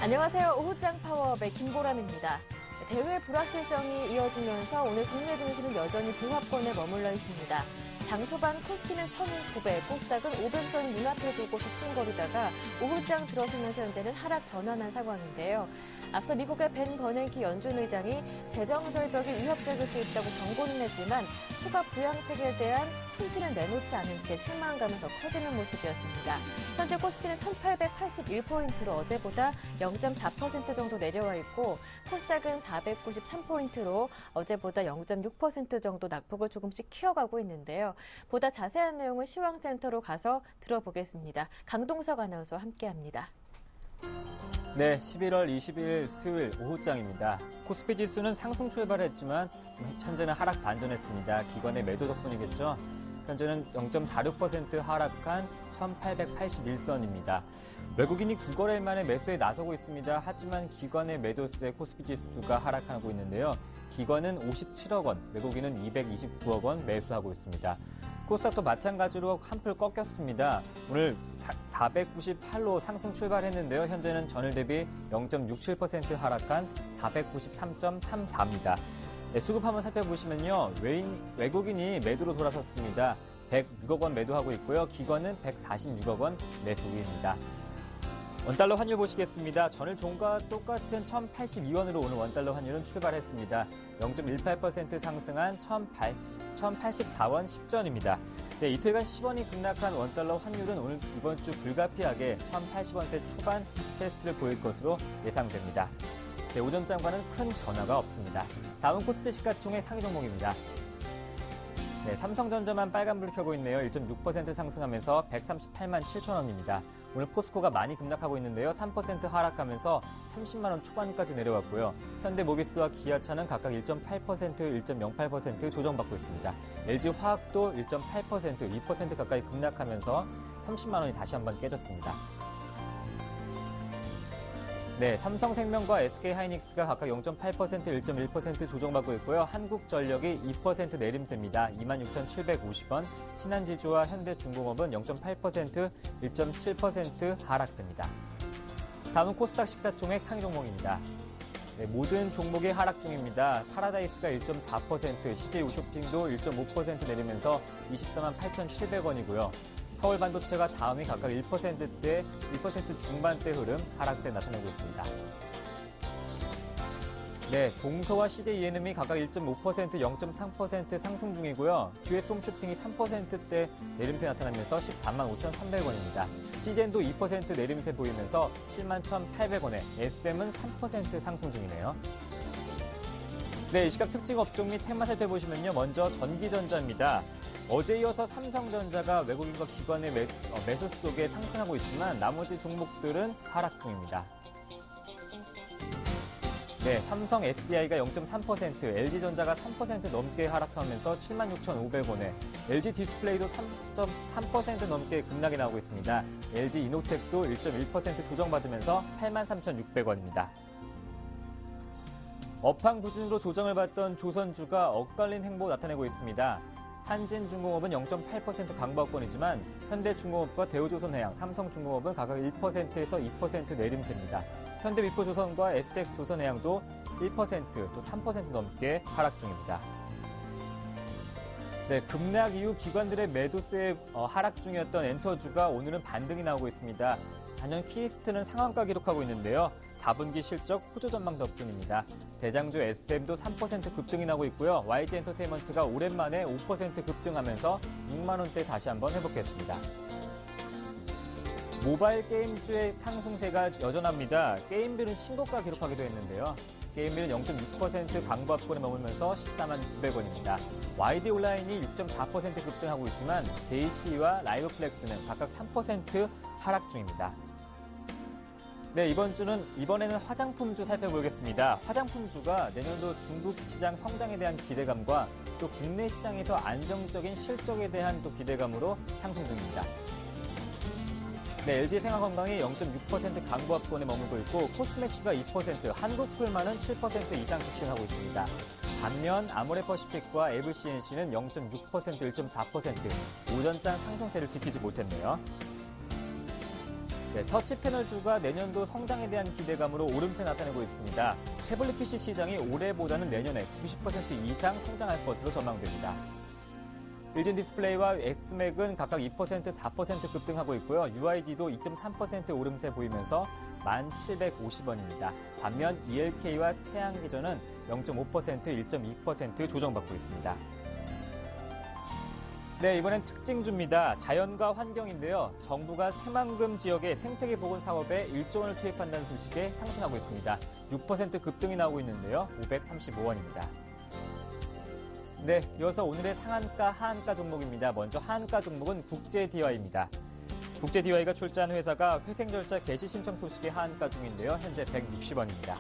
안녕하세요. 오후장 파워업의 김보람입니다. 대회 불확실성이 이어지면서 오늘 국내 증시는 여전히 보합권에 머물러 있습니다. 장 초반 코스피는 1,900, 코스닥은 500선 눈앞에 두고 주춤거리다가 오후장 들어서면서 현재는 하락 전환한 상황인데요. 앞서 미국의 벤 버냉키 연준 의장이 재정 절벽이 위협적일 수 있다고 경고는 했지만 추가 부양책에 대한 힌트는 내놓지 않은 채 실망감은 더 커지는 모습이었습니다. 현재 코스피는 1,881포인트로 어제보다 0.4% 정도 내려와 있고 코스닥은 493포인트로 어제보다 0.6% 정도 낙폭을 조금씩 키워가고 있는데요. 보다 자세한 내용은 시황센터로 가서 들어보겠습니다. 강동석 아나운서와 함께합니다. 네, 11월 20일 수요일 오후장입니다. 코스피 지수는 상승 출발했지만 현재는 하락 반전했습니다. 기관의 매도 덕분이겠죠. 현재는 0.46% 하락한 1881선입니다. 외국인이 9거래일 만에 매수에 나서고 있습니다. 하지만 기관의 매도세 코스피 지수가 하락하고 있는데요. 기관은 57억 원, 외국인은 229억 원 매수하고 있습니다. 코스닥도 마찬가지로 한풀 꺾였습니다. 오늘 498로 상승 출발했는데요. 현재는 전일 대비 0.67% 하락한 493.34입니다. 네, 수급 한번 살펴보시면요. 외국인이 매도로 돌아섰습니다. 106억 원 매도하고 있고요. 기관은 146억 원 매수 우위입니다. 원달러 환율 보시겠습니다. 전일 종가와 똑같은 1,082원으로 오늘 원달러 환율은 출발했습니다. 0.18% 상승한 1,084원 10전입니다. 네, 이틀간 10원이 급락한 원달러 환율은 오늘 이번 주 불가피하게 1,080원대 초반 테스트를 보일 것으로 예상됩니다. 네, 오전장과는 큰 변화가 없습니다. 다음은 코스피 시가총액 상위 종목입니다. 네, 삼성전자만 빨간불을 켜고 있네요. 1.6% 상승하면서 138만 7천 원입니다. 오늘 포스코가 많이 급락하고 있는데요. 3% 하락하면서 30만 원 초반까지 내려왔고요. 현대모비스와 기아차는 각각 1.8%, 1.08% 조정받고 있습니다. LG화학도 1.8%, 2% 가까이 급락하면서 30만 원이 다시 한번 깨졌습니다. 네, 삼성생명과 SK하이닉스가 각각 0.8%, 1.1% 조정받고 있고요. 한국전력이 2% 내림세입니다. 26,750원. 신한지주와 현대중공업은 0.8%, 1.7% 하락세입니다. 다음은 코스닥 시가총액 상위 종목입니다. 네, 모든 종목이 하락 중입니다. 파라다이스가 1.4%, CJ우쇼핑도 1.5% 내리면서 24만 8,700원이고요. 서울반도체가 다음이 각각 1%대, 1% 중반대 흐름 하락세 나타내고 있습니다. 네, 동서와 CJENM이 각각 1.5%, 0.3% 상승 중이고요. GS홈쇼핑이 3%대 내림세 나타나면서 14만 5,300원입니다. CJN도 2% 내림세 보이면서 7만 1,800원에 SM은 3% 상승 중이네요. 네, 이 시각 특징 업종 및 테마 살펴보시면요. 먼저 전기전자입니다. 어제 이어서 삼성전자가 외국인과 기관의 매수 속에 상승하고 있지만 나머지 종목들은 하락 중입니다. 네, 삼성 SDI가 0.3%, LG전자가 3% 넘게 하락하면서 76,500원에 LG디스플레이도 3.3% 넘게 급락이 나오고 있습니다. LG이노텍도 1.1% 조정받으면서 83,600원입니다. 업황 부진으로 조정을 받던 조선주가 엇갈린 행보 나타내고 있습니다. 한진중공업은 0.8% 강보권이지만 현대중공업과 대우조선해양, 삼성중공업은 각각 1%에서 2% 내림세입니다. 현대미포조선과 STX조선해양도 1%, 또 3% 넘게 하락 중입니다. 네, 급락 이후 기관들의 매도세에 하락 중이었던 엔터주가 오늘은 반등이 나오고 있습니다. 단연 키이스트는 상한가 기록하고 있는데요. 4분기 실적 호조 전망 덕분입니다. 대장주 SM도 3% 급등이 나고 있고요. YG엔터테인먼트가 오랜만에 5% 급등하면서 6만 원대 다시 한번 회복했습니다. 모바일 게임주의 상승세가 여전합니다. 게임빌은 신고가 기록하기도 했는데요. 게임빌은 0.6% 광고합권에 머물면서 14만 900원입니다. YD 온라인이 6.4% 급등하고 있지만 JC와 라이브플렉스는 각각 3% 하락 중입니다. 네, 이번에는 화장품주 살펴보겠습니다. 화장품주가 내년도 중국 시장 성장에 대한 기대감과 또 국내 시장에서 안정적인 실적에 대한 또 기대감으로 상승 중입니다. 네, LG생활건강이 0.6% 강보합권에 머물고 있고 코스맥스가 2%, 한국풀만은 7% 이상 급등하고 있습니다. 반면 아모레퍼시픽과 에브CNC는 0.6%, 1.4% 오전장 상승세를 지키지 못했네요. 네, 터치 패널주가 내년도 성장에 대한 기대감으로 오름세 나타내고 있습니다. 태블릿 PC 시장이 올해보다는 내년에 90% 이상 성장할 것으로 전망됩니다. 일진 디스플레이와 엑스맥은 각각 2%, 4% 급등하고 있고요. UID도 2.3% 오름세 보이면서 1,750원입니다. 반면 ELK와 태양기전은 0.5%, 1.2% 조정받고 있습니다. 네, 이번엔 특징주입니다. 자연과 환경인데요. 정부가 새만금 지역의 생태계 보건 사업에 1조 원을 투입한다는 소식에 상승하고 있습니다. 6% 급등이 나오고 있는데요. 535원입니다. 네, 이어서 오늘의 상한가, 하한가 종목입니다. 먼저 하한가 종목은 국제DY입니다. 국제DY가 출자한 회사가 회생절차 개시 신청 소식에 하한가 중인데요. 현재 160원입니다.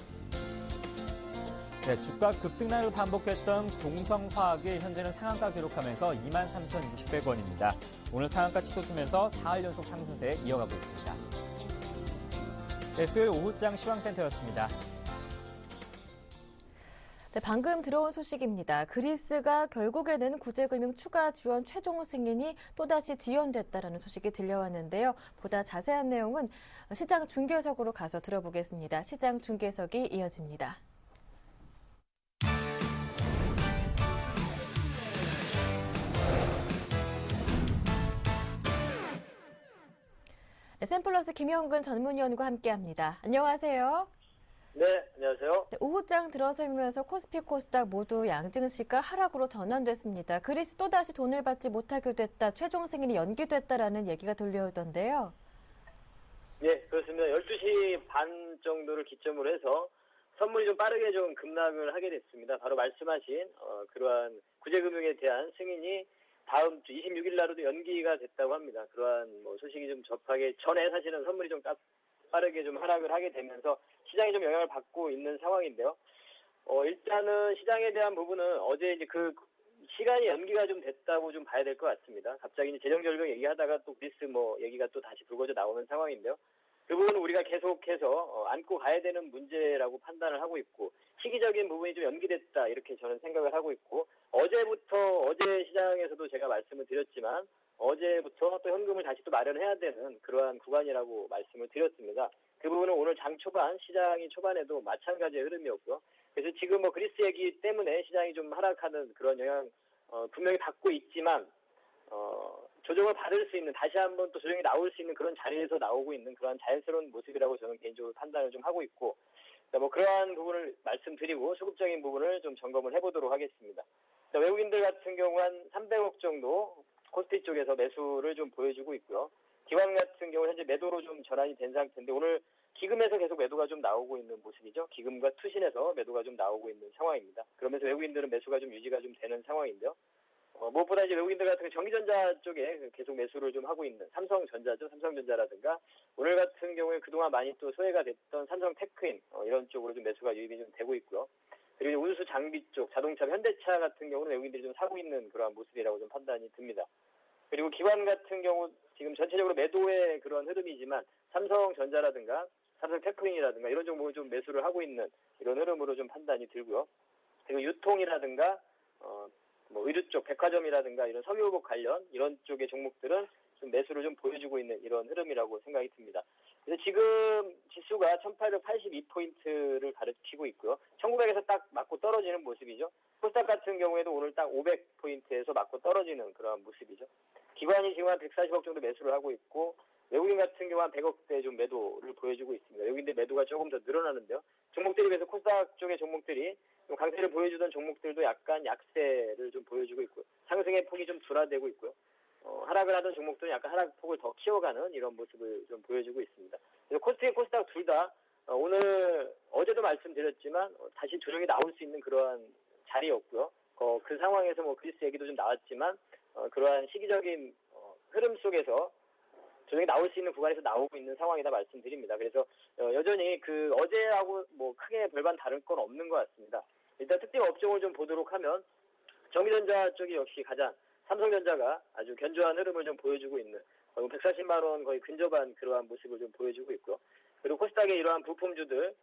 네, 주가 급등락을 반복했던 동성화학이 현재는 상한가 기록하면서 23,600원입니다. 오늘 상한가 치솟으면서 4일 연속 상승세 이어가고 있습니다. 네, 수요일 오후장 시황센터였습니다. 네, 방금 들어온 소식입니다. 그리스가 결국에는 구제금융 추가 지원 최종 승인이 또다시 지연됐다라는 소식이 들려왔는데요. 보다 자세한 내용은 시장 중계석으로 가서 들어보겠습니다. 시장 중계석이 이어집니다. 네, 샘플러스 김영근 전문위원과 함께합니다. 안녕하세요. 네, 안녕하세요. 네, 오후장 들어서면서 코스피, 코스닥 모두 양증시가 하락으로 전환됐습니다. 그리스 또다시 돈을 받지 못하게 됐다, 최종 승인이 연기됐다라는 얘기가 들려오던데요. 네, 그렇습니다. 12시 반 정도를 기점으로 해서 선물이 좀 빠르게 좀 급락을 하게 됐습니다. 바로 말씀하신 그러한 구제금융에 대한 승인이 다음 주 26일 날로도 연기가 됐다고 합니다. 그러한 소식이 좀 접하기 전에 사실은 선물이 좀 빠르게 좀 하락을 하게 되면서 시장이 좀 영향을 받고 있는 상황인데요. 일단은 시장에 대한 부분은 어제 이제 그 시간이 연기가 좀 됐다고 좀 봐야 될 것 같습니다. 갑자기 이제 재정 절벽 얘기하다가 또 그리스 얘기가 또 다시 불거져 나오는 상황인데요. 그 부분은 우리가 계속해서 안고 가야 되는 문제라고 판단을 하고 있고, 시기적인 부분이 좀 연기됐다 이렇게 저는 생각을 하고 있고, 어제 시장에서도 제가 말씀을 드렸지만 어제부터 또 현금을 다시 또 마련해야 되는 그러한 구간이라고 말씀을 드렸습니다. 그 부분은 오늘 장 초반, 시장이 초반에도 마찬가지의 흐름이었고요. 그래서 지금 그리스 얘기 때문에 시장이 좀 하락하는 그런 영향 분명히 받고 있지만 조정을 받을 수 있는, 다시 한번 또 조정이 나올 수 있는 그런 자리에서 나오고 있는 그런 자연스러운 모습이라고 저는 개인적으로 판단을 좀 하고 있고, 그러한 부분을 말씀드리고 소극적인 부분을 좀 점검을 해보도록 하겠습니다. 외국인들 같은 경우 한 300억 정도 코스피 쪽에서 매수를 좀 보여주고 있고요. 기관 같은 경우 현재 매도로 좀 전환이 된 상태인데 오늘 기금에서 계속 매도가 좀 나오고 있는 모습이죠. 기금과 투신에서 매도가 좀 나오고 있는 상황입니다. 그러면서 외국인들은 매수가 좀 유지가 좀 되는 상황인데요. 무엇보다 이제 외국인들 같은 경우 전기전자 쪽에 계속 매수를 좀 하고 있는 삼성전자죠. 삼성전자라든가 오늘 같은 경우에 그동안 많이 또 소외가 됐던 삼성 테크인 이런 쪽으로 좀 매수가 유입이 좀 되고 있고요. 그리고 운수 장비 쪽, 자동차, 현대차 같은 경우는 외국인들이 좀 사고 있는 그러한 모습이라고 좀 판단이 듭니다. 그리고 기관 같은 경우 지금 전체적으로 매도의 그런 흐름이지만 삼성전자라든가 삼성테크인이라든가 이런 종목을 좀 매수를 하고 있는 이런 흐름으로 좀 판단이 들고요. 그리고 유통이라든가 의류 쪽, 백화점이라든가 이런 석유호복 관련 이런 쪽의 종목들은 좀 매수를 좀 보여주고 있는 이런 흐름이라고 생각이 듭니다. 그래서 지금 지수가 1882포인트를 가리키고 있고요. 1900에서 딱 맞고 떨어지는 모습이죠. 코스닥 같은 경우에도 오늘 딱 500포인트에서 맞고 떨어지는 그런 모습이죠. 기관이 지금 한 140억 정도 매수를 하고 있고, 외국인 같은 경우 한 100억대 좀 매도를 보여주고 있습니다. 외국인들 매도가 조금 더 늘어나는데요. 종목들에 비해서 코스닥 쪽의 종목들이 좀 강세를 보여주던 종목들도 약간 약세를 좀 보여주고 있고요. 상승의 폭이 좀 줄어들고 있고요. 하락을 하던 종목들은 약간 하락폭을 더 키워가는 이런 모습을 좀 보여주고 있습니다. 그래서 코스피, 코스닥 둘 다 오늘 어제도 말씀드렸지만 다시 조정이 나올 수 있는 그러한 자리였고요. 그 상황에서 그리스 얘기도 좀 나왔지만 그러한 시기적인 흐름 속에서 조정이 나올 수 있는 구간에서 나오고 있는 상황이다 말씀드립니다. 그래서 여전히 그 어제하고 크게 별반 다른 건 없는 것 같습니다. 일단 특정 업종을 좀 보도록 하면 전기전자 쪽이 역시 가장 삼성전자가 아주 견조한 흐름을 좀 보여주고 있는 거의 140만 원 거의 근접한 그러한 모습을 좀 보여주고 있고요. 그리고 코스닥의 이러한 부품주들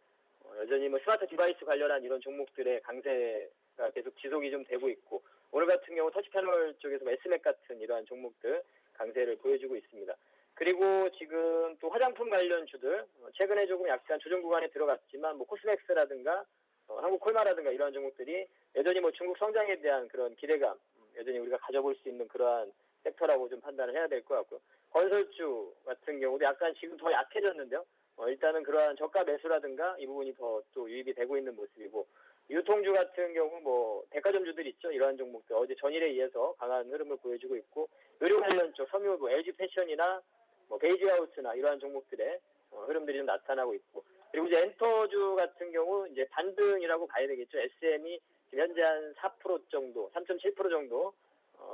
여전히 뭐 스마트 디바이스 관련한 이런 종목들의 강세가 계속 지속이 좀 되고 있고 오늘 같은 경우 터치패널 쪽에서 S맥 같은 이러한 종목들 강세를 보여주고 있습니다. 그리고 지금 또 화장품 관련주들 최근에 조금 약간 조정 구간에 들어갔지만 뭐 코스맥스라든가 한국콜마라든가 이러한 종목들이 여전히 뭐 중국 성장에 대한 그런 기대감 여전히 우리가 가져볼 수 있는 그러한 섹터라고 좀 판단을 해야 될 것 같고요. 건설주 같은 경우도 약간 지금 더 약해졌는데요. 일단은 그러한 저가 매수라든가 이 부분이 더 또 유입이 되고 있는 모습이고 유통주 같은 경우 뭐 대가점주들 있죠. 이러한 종목들 어제 전일에 의해서 강한 흐름을 보여주고 있고 의료 관련 쪽 섬유 뭐 LG 패션이나 뭐 베이지하우스나 이러한 종목들의 흐름들이 좀 나타나고 있고 그리고 이제 엔터주 같은 경우 이제 반등이라고 봐야 되겠죠. SM이 지금 현재 한 4% 정도, 3.7% 정도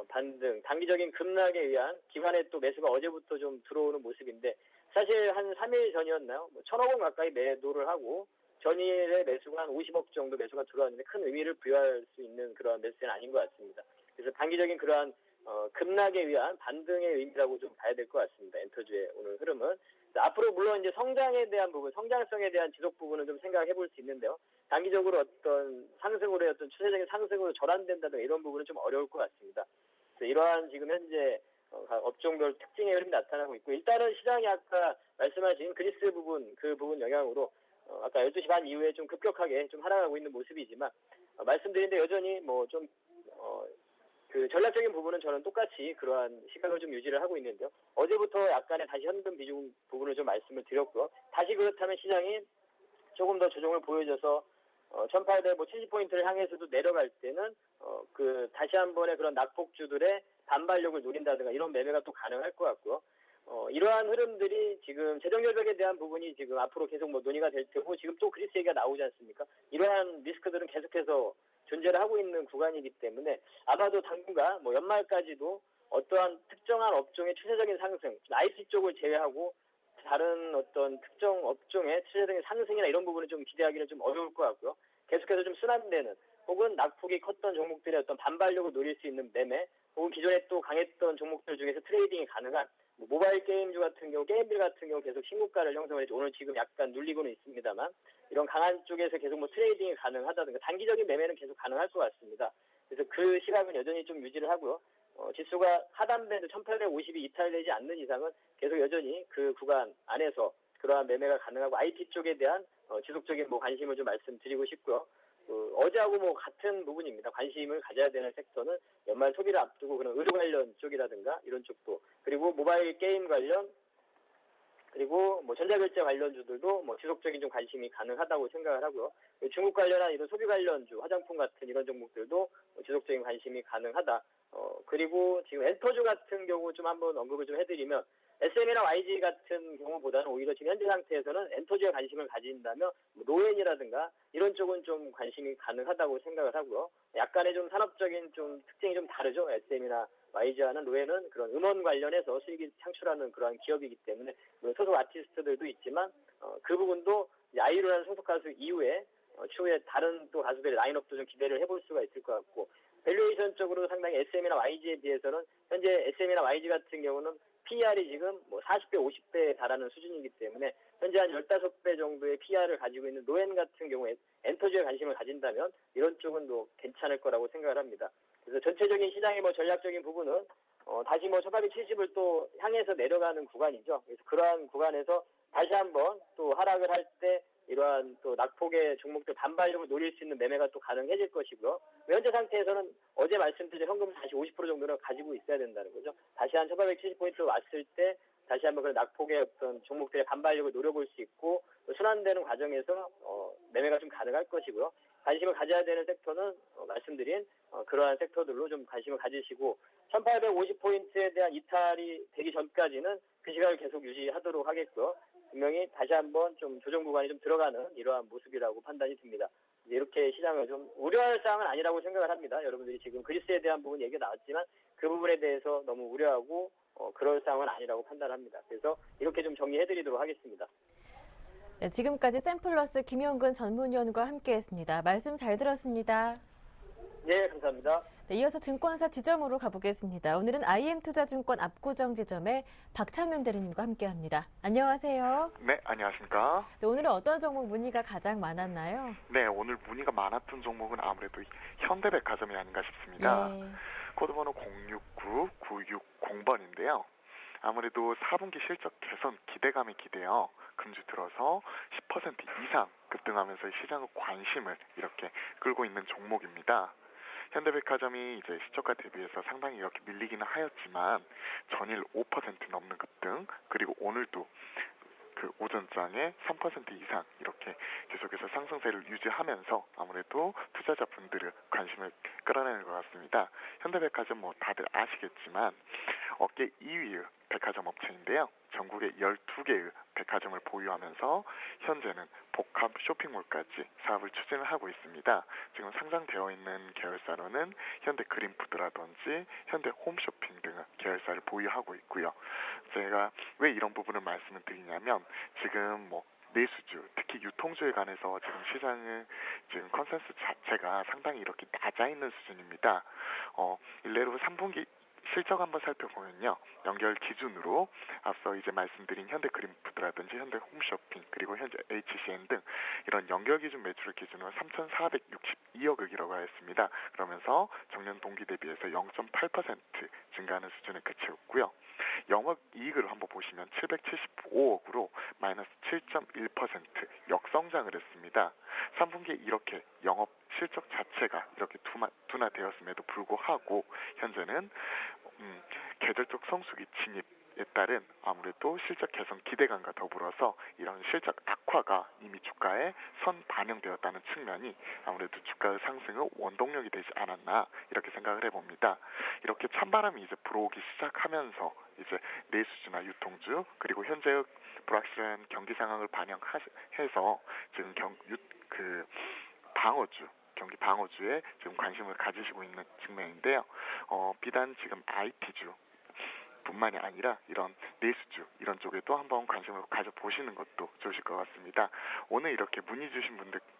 반등, 단기적인 급락에 의한 기관의 또 매수가 어제부터 좀 들어오는 모습인데 사실 한 3일 전이었나요? 뭐 1,000억 원 가까이 매도를 하고 전일에 매수가 한 50억 정도 매수가 들어왔는데 큰 의미를 부여할 수 있는 그런 매수는 아닌 것 같습니다. 그래서 단기적인 그러한 급락에 의한 반등의 의미라고 좀 봐야 될 것 같습니다. 엔터주의 오늘 흐름은. 앞으로 물론 이제 성장에 대한 부분, 성장성에 대한 지속 부분은 좀 생각해 볼 수 있는데요. 단기적으로 어떤 상승으로의 어떤 추세적인 상승으로 전환된다든가 이런 부분은 좀 어려울 것 같습니다. 그래서 이러한 지금 현재 업종별 특징의 흐름이 나타나고 있고 일단은 시장이 아까 말씀하신 그리스 부분, 그 부분 영향으로 아까 12시 반 이후에 좀 급격하게 좀 하락하고 있는 모습이지만 말씀드린 데 여전히 뭐 좀 그 전략적인 부분은 저는 똑같이 그러한 시각을 좀 유지를 하고 있는데요. 어제부터 약간의 다시 현금 비중 부분을 좀 말씀을 드렸고요. 다시 그렇다면 시장이 조금 더 조정을 보여줘서 1870포인트를 향해서도 내려갈 때는 그 다시 한 번의 그런 낙폭주들의 반발력을 노린다든가 이런 매매가 또 가능할 것 같고요. 이러한 흐름들이 지금 재정결벽에 대한 부분이 지금 앞으로 계속 뭐 논의가 될 테고 지금 또 그리스 얘기가 나오지 않습니까? 이러한 리스크들은 계속해서 존재를 하고 있는 구간이기 때문에 아마도 당분간 뭐 연말까지도 어떠한 특정한 업종의 추세적인 상승, IT 쪽을 제외하고 다른 어떤 특정 업종의 추세적인 상승이나 이런 부분을 좀 기대하기는 좀 어려울 것 같고요. 계속해서 좀 순환되는 혹은 낙폭이 컸던 종목들의 어떤 반발력을 노릴 수 있는 매매 혹은 기존에 또 강했던 종목들 중에서 트레이딩이 가능한 모바일 게임주 같은 경우, 게임빌 같은 경우 계속 신고가를 형성을 했죠. 오늘 지금 약간 눌리고는 있습니다만 이런 강한 쪽에서 계속 뭐 트레이딩이 가능하다든가 단기적인 매매는 계속 가능할 것 같습니다. 그래서 그 시각은 여전히 좀 유지를 하고요. 지수가 하단 밴드 1850이 이탈되지 않는 이상은 계속 여전히 그 구간 안에서 그러한 매매가 가능하고 IT 쪽에 대한 지속적인 뭐 관심을 좀 말씀드리고 싶고요. 어제하고 뭐 같은 부분입니다. 관심을 가져야 되는 섹터는 연말 소비를 앞두고 그런 의료 관련 쪽이라든가 이런 쪽도 그리고 모바일 게임 관련 그리고 뭐 전자결제 관련주들도 뭐 지속적인 좀 관심이 가능하다고 생각을 하고요. 중국 관련한 이런 소비 관련주, 화장품 같은 이런 종목들도 지속적인 관심이 가능하다. 그리고 지금 엔터주 같은 경우 좀 한번 언급을 좀 해드리면 SM이나 YG 같은 경우보다는 오히려 지금 현재 상태에서는 엔터주에 관심을 가진다면 뭐 노엔이라든가 이런 쪽은 좀 관심이 가능하다고 생각을 하고요. 약간의 좀 산업적인 좀 특징이 좀 다르죠. SM이나 YG와는 노엔은 그런 음원 관련해서 수익이 창출하는 그러한 기업이기 때문에 소속 아티스트들도 있지만 그 부분도 아이유라는 소속 가수 이후에 추후에 다른 또 가수들의 라인업도 좀 기대를 해볼 수가 있을 것 같고 밸류에이션 쪽으로 상당히 SM이나 YG에 비해서는 현재 SM이나 YG 같은 경우는 PER이 지금 뭐 40배, 50배에 달하는 수준이기 때문에 현재 한 15배 정도의 PER을 가지고 있는 노엔 같은 경우에 엔터주에 관심을 가진다면 이런 쪽은 또 괜찮을 거라고 생각을 합니다. 그래서 전체적인 시장의 뭐 전략적인 부분은 다시 뭐 1870을 또 향해서 내려가는 구간이죠. 그래서 그러한 구간에서 다시 한번 또 하락을 할 때 이러한 또 낙폭의 종목들 반발력을 노릴 수 있는 매매가 또 가능해질 것이고요. 현재 상태에서는 어제 말씀드린 현금을 다시 50% 정도는 가지고 있어야 된다는 거죠. 다시 한 1870포인트로 왔을 때 다시 한번 그런 낙폭의 어떤 종목들의 반발력을 노려볼 수 있고 순환되는 과정에서 매매가 좀 가능할 것이고요. 관심을 가져야 되는 섹터는 말씀드린 그러한 섹터들로 좀 관심을 가지시고 1850포인트에 대한 이탈이 되기 전까지는 그 시각을 계속 유지하도록 하겠고요. 분명히 다시 한번 좀 조정 구간이 좀 들어가는 이러한 모습이라고 판단이 듭니다. 이렇게 시장을 좀 우려할 사항은 아니라고 생각을 합니다. 여러분들이 지금 그리스에 대한 부분 얘기가 나왔지만 그 부분에 대해서 너무 우려하고 그럴 사항은 아니라고 판단합니다. 그래서 이렇게 좀 정리해드리도록 하겠습니다. 네, 지금까지 샘플러스 김영근 전문위원과 함께했습니다. 말씀 잘 들었습니다. 네, 감사합니다. 네, 이어서 증권사 지점으로 가보겠습니다. 오늘은 IM투자증권 압구정 지점의 박창윤 대리님과 함께합니다. 안녕하세요. 네, 안녕하십니까. 네, 오늘은 어떤 종목 문의가 가장 많았나요? 네, 오늘 문의가 많았던 종목은 아무래도 현대백화점이 아닌가 싶습니다. 예. 코드번호 069960번인데요. 아무래도 4분기 실적 개선 기대감이 기대어 금주 들어서 10% 이상 급등하면서 시장의 관심을 이렇게 끌고 있는 종목입니다. 현대백화점이 이제 시초가 대비해서 상당히 이렇게 밀리기는 하였지만 전일 5% 넘는 급등, 그리고 오늘도 그 오전장에 3% 이상 이렇게 계속해서 상승세를 유지하면서 아무래도 투자자분들의 관심을 끌어내는 것 같습니다. 현대백화점 뭐 다들 아시겠지만 업계 2위의 백화점 업체인데요. 전국에 12개의 백화점을 보유하면서 현재는 복합 쇼핑몰까지 사업을 추진을 하고 있습니다. 지금 상장되어 있는 계열사로는 현대 그린푸드라든지 현대 홈쇼핑 등의 계열사를 보유하고 있고요. 제가 왜 이런 부분을 말씀을 드리냐면 지금 뭐 내수주, 특히 유통주에 관해서 지금 시장의 지금 컨센서스 자체가 상당히 이렇게 낮아 있는 수준입니다. 일례로 3분기 실적 한번 살펴보면요. 연결 기준으로 앞서 이제 말씀드린 현대 그린푸드라든지 현대 홈쇼핑 그리고 현재 HCN 등 이런 연결 기준 매출을 기준으로 3,462억을 기록하였습니다. 그러면서 전년 동기 대비해서 0.8% 증가하는 수준에 그쳤고요. 영업이익을 한번 보시면 775억으로 마이너스 7.1% 역성장을 했습니다. 3분기에 이렇게 영업 실적 자체가 이렇게 둔화되었음에도 불구하고 현재는 계절적 성수기 진입에 따른 아무래도 실적 개선 기대감과 더불어서 이런 실적 악화가 이미 주가에 선 반영되었다는 측면이 아무래도 주가의 상승의 원동력이 되지 않았나 이렇게 생각을 해봅니다. 이렇게 찬바람이 이제 불어오기 시작하면서 이제 내수주나 유통주 그리고 현재의 불확실한 경기 상황을 반영해서 지금 경기 방어주에 지금 관심을 가지시고 있는 측면인데요. 비단 지금 IT주 뿐만이 아니라 이런 내수주 이런 쪽에도 한번 관심을 가져보시는 것도 좋으실 것 같습니다. 오늘 이렇게 문의 주신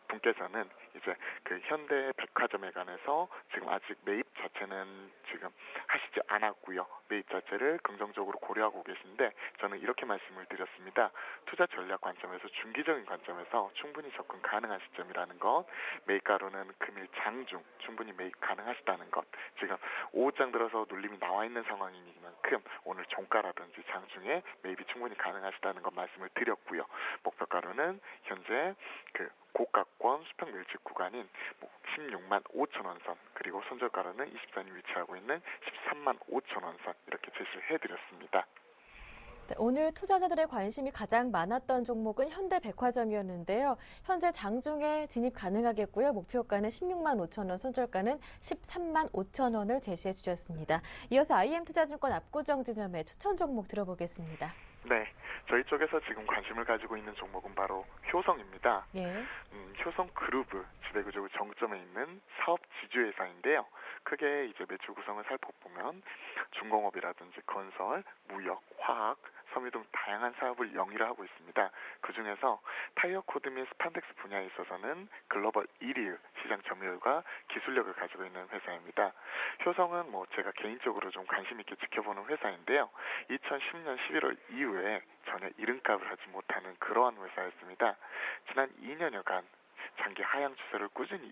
분께서는 이제 그 현대 백화점에 관해서 지금 아직 매입 자체는 지금 하시지 않았고요. 매입 자체를 긍정적으로 고려하고 계신데 저는 이렇게 말씀을 드렸습니다. 투자 전략 관점에서 중기적인 관점에서 충분히 접근 가능한 시점이라는 것, 매입가로는 금일 장중 충분히 매입 가능하시다는 것, 지금 오후장 들어서 눌림이 나와 있는 상황이니만큼 오늘 종가라든지 장중에 매입이 충분히 가능하시다는 것 말씀을 드렸고요. 목표가로는 현재 그 고가권 수평 밀집 구간인 16만 5천 원 선, 그리고 손절가로는 20선이 위치하고 있는 13만 5천 원 선 이렇게 제시를 해드렸습니다. 네, 오늘 투자자들의 관심이 가장 많았던 종목은 현대백화점이었는데요. 현재 장중에 진입 가능하겠고요. 목표가는 16만 5천 원, 손절가는 13만 5천 원을 제시해 주셨습니다. 이어서 IM투자증권 압구정 지점의 추천 종목 들어보겠습니다. 네, 저희 쪽에서 지금 관심을 가지고 있는 종목은 바로 효성입니다. 예. 효성그룹의 지배구조 정점에 있는 사업 지주회사인데요. 크게 이제 매출 구성을 살펴보면 중공업이라든지 건설, 무역, 화학, 섬유 등 다양한 사업을 영위를 하고 있습니다. 그 중에서 타이어 코드 및 스판덱스 분야에 있어서는 글로벌 1위의 시장 점유율과 기술력을 가지고 있는 회사입니다. 효성은 뭐 제가 개인적으로 좀 관심 있게 지켜보는 회사인데요. 2010년 11월 이후에 전혀 이름값을 하지 못하는 그러한 회사였습니다. 지난 2년여간 장기 하향 추세를 꾸준히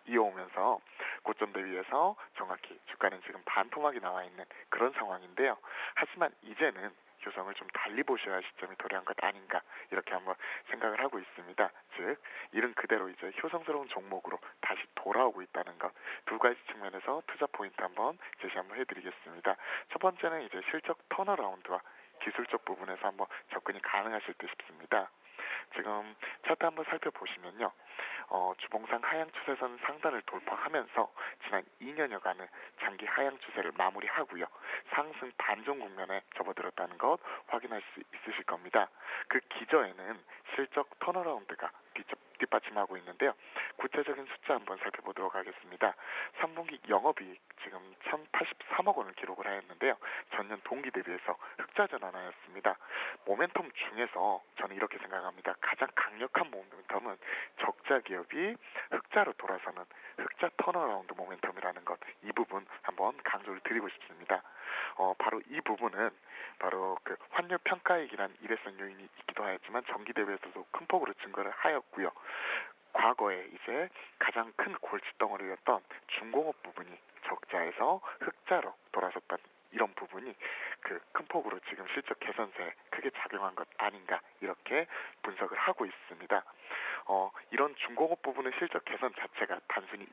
이어오면서 고점 대비해서 정확히 주가는 지금 반토막이 나와 있는 그런 상황인데요. 하지만 이제는 효성을 좀 달리 보셔야 할 시점이 도래한 것 아닌가 이렇게 한번 생각을 하고 있습니다. 즉 이른 그대로 이제 효성스러운 종목으로 다시 돌아오고 있다는 것, 두 가지 측면에서 투자 포인트 한번 제시 한번 해드리겠습니다. 첫 번째는 이제 실적 턴어라운드와 기술적 부분에서 한번 접근이 가능하실 듯 싶습니다. 지금 차트 한번 살펴보시면요. 주봉상 하향 추세선 상단을 돌파하면서 지난 2년여간의 장기 하향 추세를 마무리하고요. 상승 반전 국면에 접어들었다는 것 확인할 수 있으실 겁니다. 그 기저에는 실적 턴어라운드가 뒷받침하고 있는데요. 구체적인 숫자 한번 살펴보도록 하겠습니다. 3분기 영업이익 지금 1,083억 원을 기록을 하였는데요. 전년 동기 대비해서 흑자 전환하였습니다. 모멘텀 중에서 저는 이렇게 생각합니다. 가장 강력한 모멘텀은 적자 기업이 흑자로 돌아서는 흑자 턴어라운드 모멘텀이라는 것, 이 부분 한번 강조를 드리고 싶습니다. 바로 이 부분은 바로 그 환율 평가액이라는 일회성 요인이 있기도 하였지만 전기 대비해서도 큰 폭으로 증가를 하였고요. 과거에 이제 가장 큰 골칫덩어리였던 중공업 부분이 적자에서 흑자로 돌아섰던 이런 부분이 그 큰 폭으로 지금 실적 개선세에 크게 작용한 것 아닌가 이렇게 분석을 하고 있습니다. 이런 중공업 부분의 실적 개선 자체가 단순히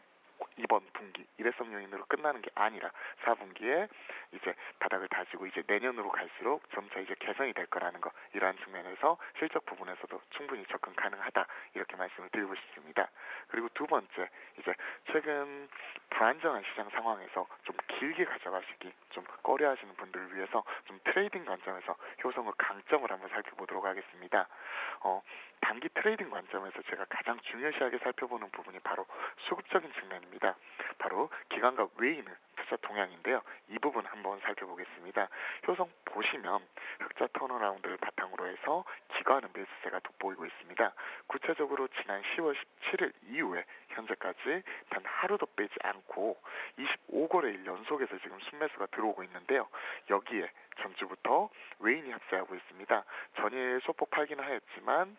이번 분기 일회성 요인으로 끝나는 게 아니라 4분기에 이제 바닥을 다지고 이제 내년으로 갈수록 점차 이제 개선이 될 거라는 거, 이러한 측면에서 실적 부분에서도 충분히 접근 가능하다 이렇게 말씀을 드리고 싶습니다. 그리고 두 번째, 이제 최근 불안정한 시장 상황에서 좀 길게 가져가시기 좀 꺼려하시는 분들을 위해서 좀 트레이딩 관점에서 효성의 강점을 한번 살펴보도록 하겠습니다. 단기 트레이딩 관점에서 제가 가장 중요시하게 살펴보는 부분이 바로 수급적인 측면입니다. 바로 기관과 외인의 투자 동향인데요. 이 부분 한번 살펴보겠습니다. 효성 보시면 흑자 턴어라운드를 바탕으로 해서 기관의 매수세가 돋보이고 있습니다. 구체적으로 지난 10월 17일 이후에 현재까지 단 하루도 빼지 않고 25거래일 연속에서 지금 순매수가 들어오고 있는데요. 여기에 전주부터 외인이 합세하고 있습니다. 전일 소폭 팔기는 하였지만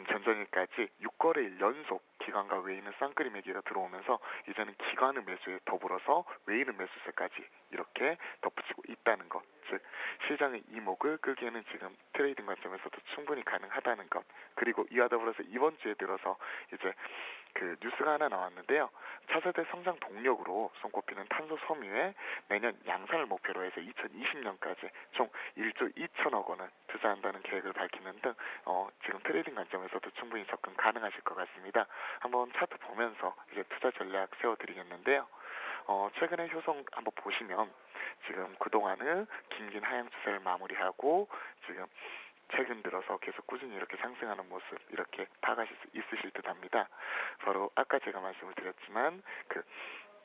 전전일까지 6거래일 연속 기관과 외인의 쌍끌이 매기가 들어오면서 이제는 기관의 매수에 더불어서 외인의 매수세까지 이렇게 덧붙이고 있다는 것, 즉 시장의 이목을 끌기에는 지금 트레이딩 관점에서도 충분히 가능하다는 것, 그리고 이와 더불어서 이번 주에 들어서 이제 그 뉴스가 하나 나왔는데요. 차세대 성장 동력으로 손꼽히는 탄소 섬유에 내년 양산을 목표로 해서 2020년까지 총 1조 2천억 원을 투자한다는 계획을 밝히는 등 지금 트레이딩 관점에서도 충분히 접근 가능하실 것 같습니다. 한번 차트 보면서 이제 투자 전략 세워드리겠는데요. 최근에 효성 한번 보시면 지금 그동안은 긴긴 하향 추세를 마무리하고 지금 최근 들어서 계속 꾸준히 이렇게 상승하는 모습 이렇게 파악하실 수 있으실 듯합니다. 바로 아까 제가 말씀을 드렸지만 그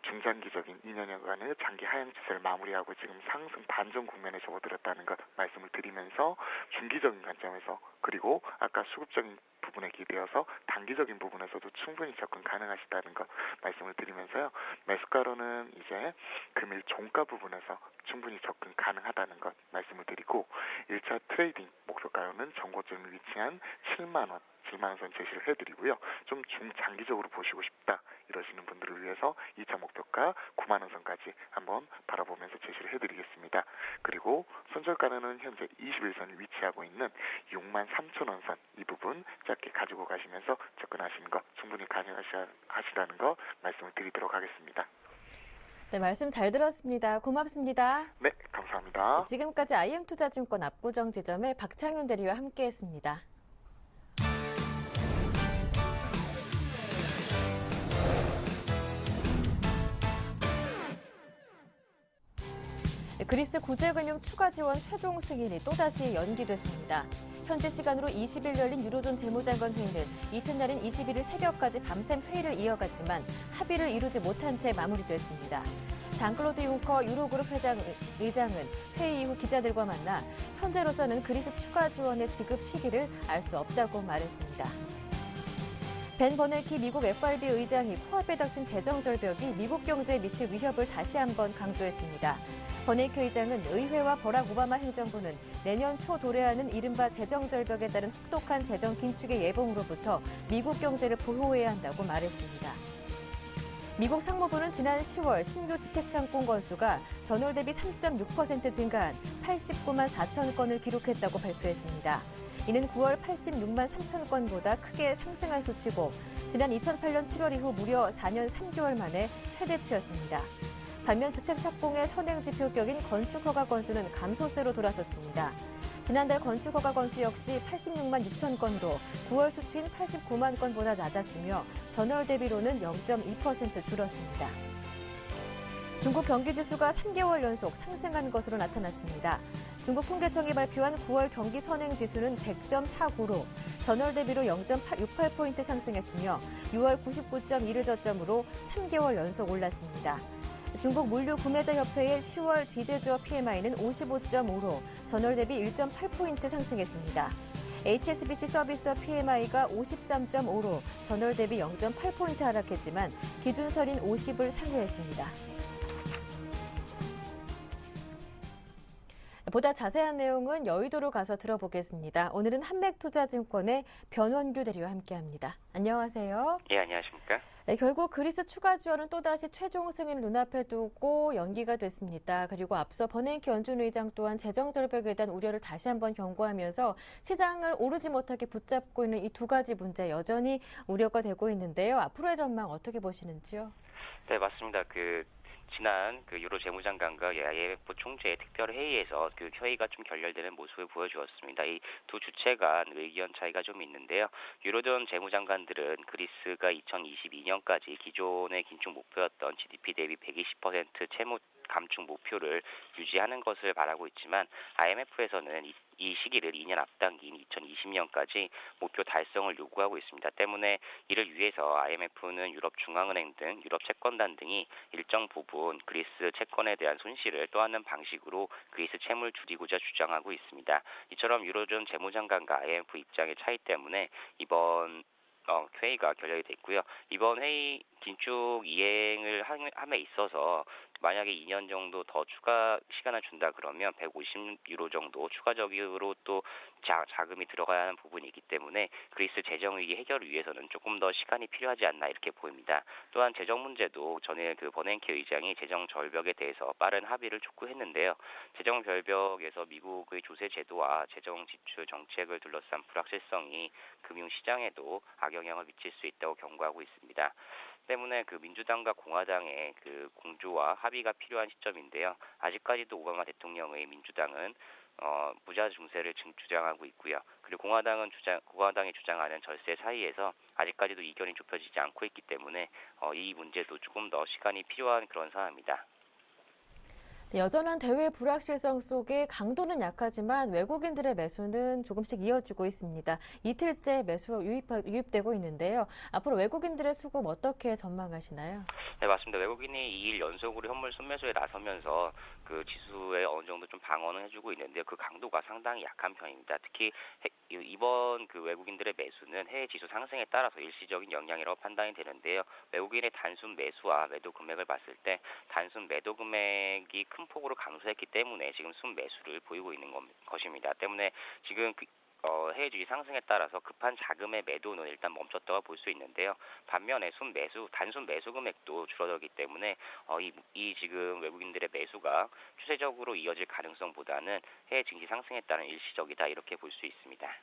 중장기적인 2년여간의 장기 하향 추세를 마무리하고 지금 상승 반전 국면에 접어들었다는 것 말씀을 드리면서 중기적인 관점에서, 그리고 아까 수급적인 부분에 기대어서 단기적인 부분에서도 충분히 접근 가능하시다는 것 말씀을 드리면서요. 매수가로는 이제 금일 종가 부분에서 충분히 접근 가능하다는 것 말씀을 드리고, 1차 트레이딩 목표가로는 전고점이 위치한 7만 원 선 제시를 해드리고요. 좀 중장기적으로 보시고 싶다 이러시는 분들을 위해서 2차 목표가 9만 원 선까지 한번 바라보면서 제시를 해드리겠습니다. 그리고 손절가는 현재 21선이 위치하고 있는 6만 3천 원 선, 이 부분 짧게 가지고 가시면서 접근하시는 것 충분히 가능하시다는 거 말씀을 드리도록 하겠습니다. 네, 말씀 잘 들었습니다. 고맙습니다. 네, 감사합니다. 지금까지 IM투자증권 압구정 지점의 박창윤 대리와 함께했습니다. 그리스 구제금융 추가 지원 최종 승인이 또다시 연기됐습니다. 현지 시간으로 20일 열린 유로존 재무장관 회의는 이튿날인 21일 새벽까지 밤샘 회의를 이어갔지만 합의를 이루지 못한 채 마무리됐습니다. 장클로드 융커 유로그룹 의장은 회의 이후 기자들과 만나 현재로서는 그리스 추가 지원의 지급 시기를 알 수 없다고 말했습니다. 벤 버네키 미국 FRB 의장이 코앞에 닥친 재정 절벽이 미국 경제에 미칠 위협을 다시 한번 강조했습니다. 버네키 의장은 의회와 버락 오바마 행정부는 내년 초 도래하는 이른바 재정 절벽에 따른 혹독한 재정 긴축의 예봉으로부터 미국 경제를 보호해야 한다고 말했습니다. 미국 상무부는 지난 10월 신규 주택장공 건수가 전월 대비 3.6% 증가한 89만 4천 건을 기록했다고 발표했습니다. 이는 9월 86만 3천 건보다 크게 상승한 수치고 지난 2008년 7월 이후 무려 4년 3개월 만에 최대치였습니다. 반면 주택 착공의 선행 지표격인 건축 허가 건수는 감소세로 돌아섰습니다. 지난달 건축 허가 건수 역시 86만 6천 건으로 9월 수치인 89만 건보다 낮았으며 전월 대비로는 0.2% 줄었습니다. 중국 경기지수가 3개월 연속 상승한 것으로 나타났습니다. 중국 통계청이 발표한 9월 경기 선행지수는 100.49로 전월 대비로 0.68포인트 상승했으며 6월 99.1을 저점으로 3개월 연속 올랐습니다. 중국 물류구매자협회의 10월 비제조업 PMI는 55.5로 전월 대비 1.8포인트 상승했습니다. HSBC 서비스업 PMI가 53.5로 전월 대비 0.8포인트 하락했지만 기준선인 50을 상회했습니다. 보다 자세한 내용은 여의도로 가서 들어보겠습니다. 오늘은 한맥투자증권의 변원규 대리와 함께합니다. 안녕하세요. 예, 안녕하십니까? 네, 결국 그리스 추가 지원은 또다시 최종 승인을 눈앞에 두고 연기가 됐습니다. 그리고 앞서 버냉키 연준 의장 또한 재정 절벽에 대한 우려를 다시 한번 경고하면서 시장을 오르지 못하게 붙잡고 있는 이 두 가지 문제 여전히 우려가 되고 있는데요. 앞으로의 전망 어떻게 보시는지요? 네, 맞습니다. 지난 유로 재무장관과 IMF 총재의 특별 회의에서 회의가 좀 결렬되는 모습을 보여주었습니다. 이 두 주체 간 의견 차이가 좀 있는데요. 유로존 재무장관들은 그리스가 2022년까지 기존의 긴축 목표였던 GDP 대비 120% 채무 감축 목표를 유지하는 것을 바라고 있지만 IMF에서는 이 시기를 2년 앞당긴 2020년까지 목표 달성을 요구하고 있습니다. 때문에 이를 위해서 IMF는 유럽중앙은행 등 유럽 채권단 등이 일정 부분 그리스 채권에 대한 손실을 떠안는 방식으로 그리스 채무를 줄이고자 주장하고 있습니다. 이처럼 유로존 재무장관과 IMF 입장의 차이 때문에 이번 회의가 결렬이 됐고요. 이번 회의 긴축 이행을 함에 있어서 만약에 2년 정도 더 추가 시간을 준다 그러면 150유로 정도 추가적으로 또 자금이 들어가야 하는 부분이 있기 때문에 그리스 재정위기 해결을 위해서는 조금 더 시간이 필요하지 않나 이렇게 보입니다. 또한 재정 문제도 전에 버냉키 의장이 재정 절벽에 대해서 빠른 합의를 촉구했는데요. 재정 절벽에서 미국의 조세 제도와 재정 지출 정책을 둘러싼 불확실성이 금융시장에도 악영향을 미칠 수 있다고 경고하고 있습니다. 때문에 민주당과 공화당의 공조와 합의가 필요한 시점인데요. 아직까지도 오바마 대통령의 민주당은 무자 중세를 주장하고 있고요. 그리고 공화당이 주장하는 절세 사이에서 아직까지도 이견이 좁혀지지 않고 있기 때문에 이 문제도 조금 더 시간이 필요한 그런 상황입니다. 네, 여전한 대외 불확실성 속에 강도는 약하지만 외국인들의 매수는 조금씩 이어지고 있습니다. 이틀째 매수 유입되고 있는데요. 앞으로 외국인들의 수급 어떻게 전망하시나요? 네, 맞습니다. 외국인이 2일 연속으로 현물 순매수에 나서면서 지수에 어느 정도 좀 방어는 해주고 있는데요. 강도가 상당히 약한 편입니다. 특히 이번 외국인들의 매수는 해외 지수 상승에 따라서 일시적인 영향이라고 판단이 되는데요. 외국인의 단순 매수와 매도 금액을 봤을 때 단순 매도 금액이 큰 폭으로 감소했기 때문에 지금 순매수를 보이고 있는 것입니다. 때문에 지금 해외 주식 상승에 따라서 급한 자금의 매도는 일단 멈췄다고 볼 수 있는데요. 반면에 단순 매수 금액도 줄어들기 때문에 이 지금 외국인들의 매수가 추세적으로 이어질 가능성보다는 해외 증시 상승에 따른 일시적이다 이렇게 볼 수 있습니다.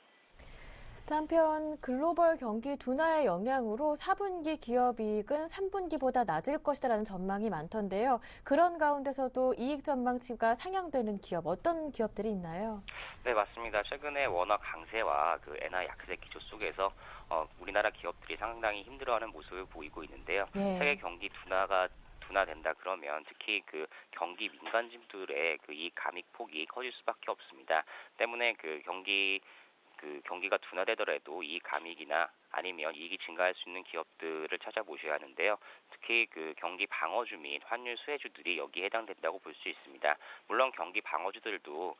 한편 글로벌 경기 둔화의 영향으로 4분기 기업이익은 3분기보다 낮을 것이라는 전망이 많던데요. 그런 가운데서도 이익 전망치가 상향되는 기업, 어떤 기업들이 있나요? 네, 맞습니다. 최근에 워낙 강세와 엔화 약세 기조 속에서 우리나라 기업들이 상당히 힘들어하는 모습을 보이고 있는데요. 네. 세계 경기 둔화된다 그러면 특히 경기 민간진들의 이익 감익 폭이 커질 수밖에 없습니다. 때문에 경기가 둔화되더라도 이익 감익이나 아니면 이익이 증가할 수 있는 기업들을 찾아보셔야 하는데요. 특히 경기 방어주 및 환율 수혜주들이 여기에 해당된다고 볼 수 있습니다. 물론 경기 방어주들도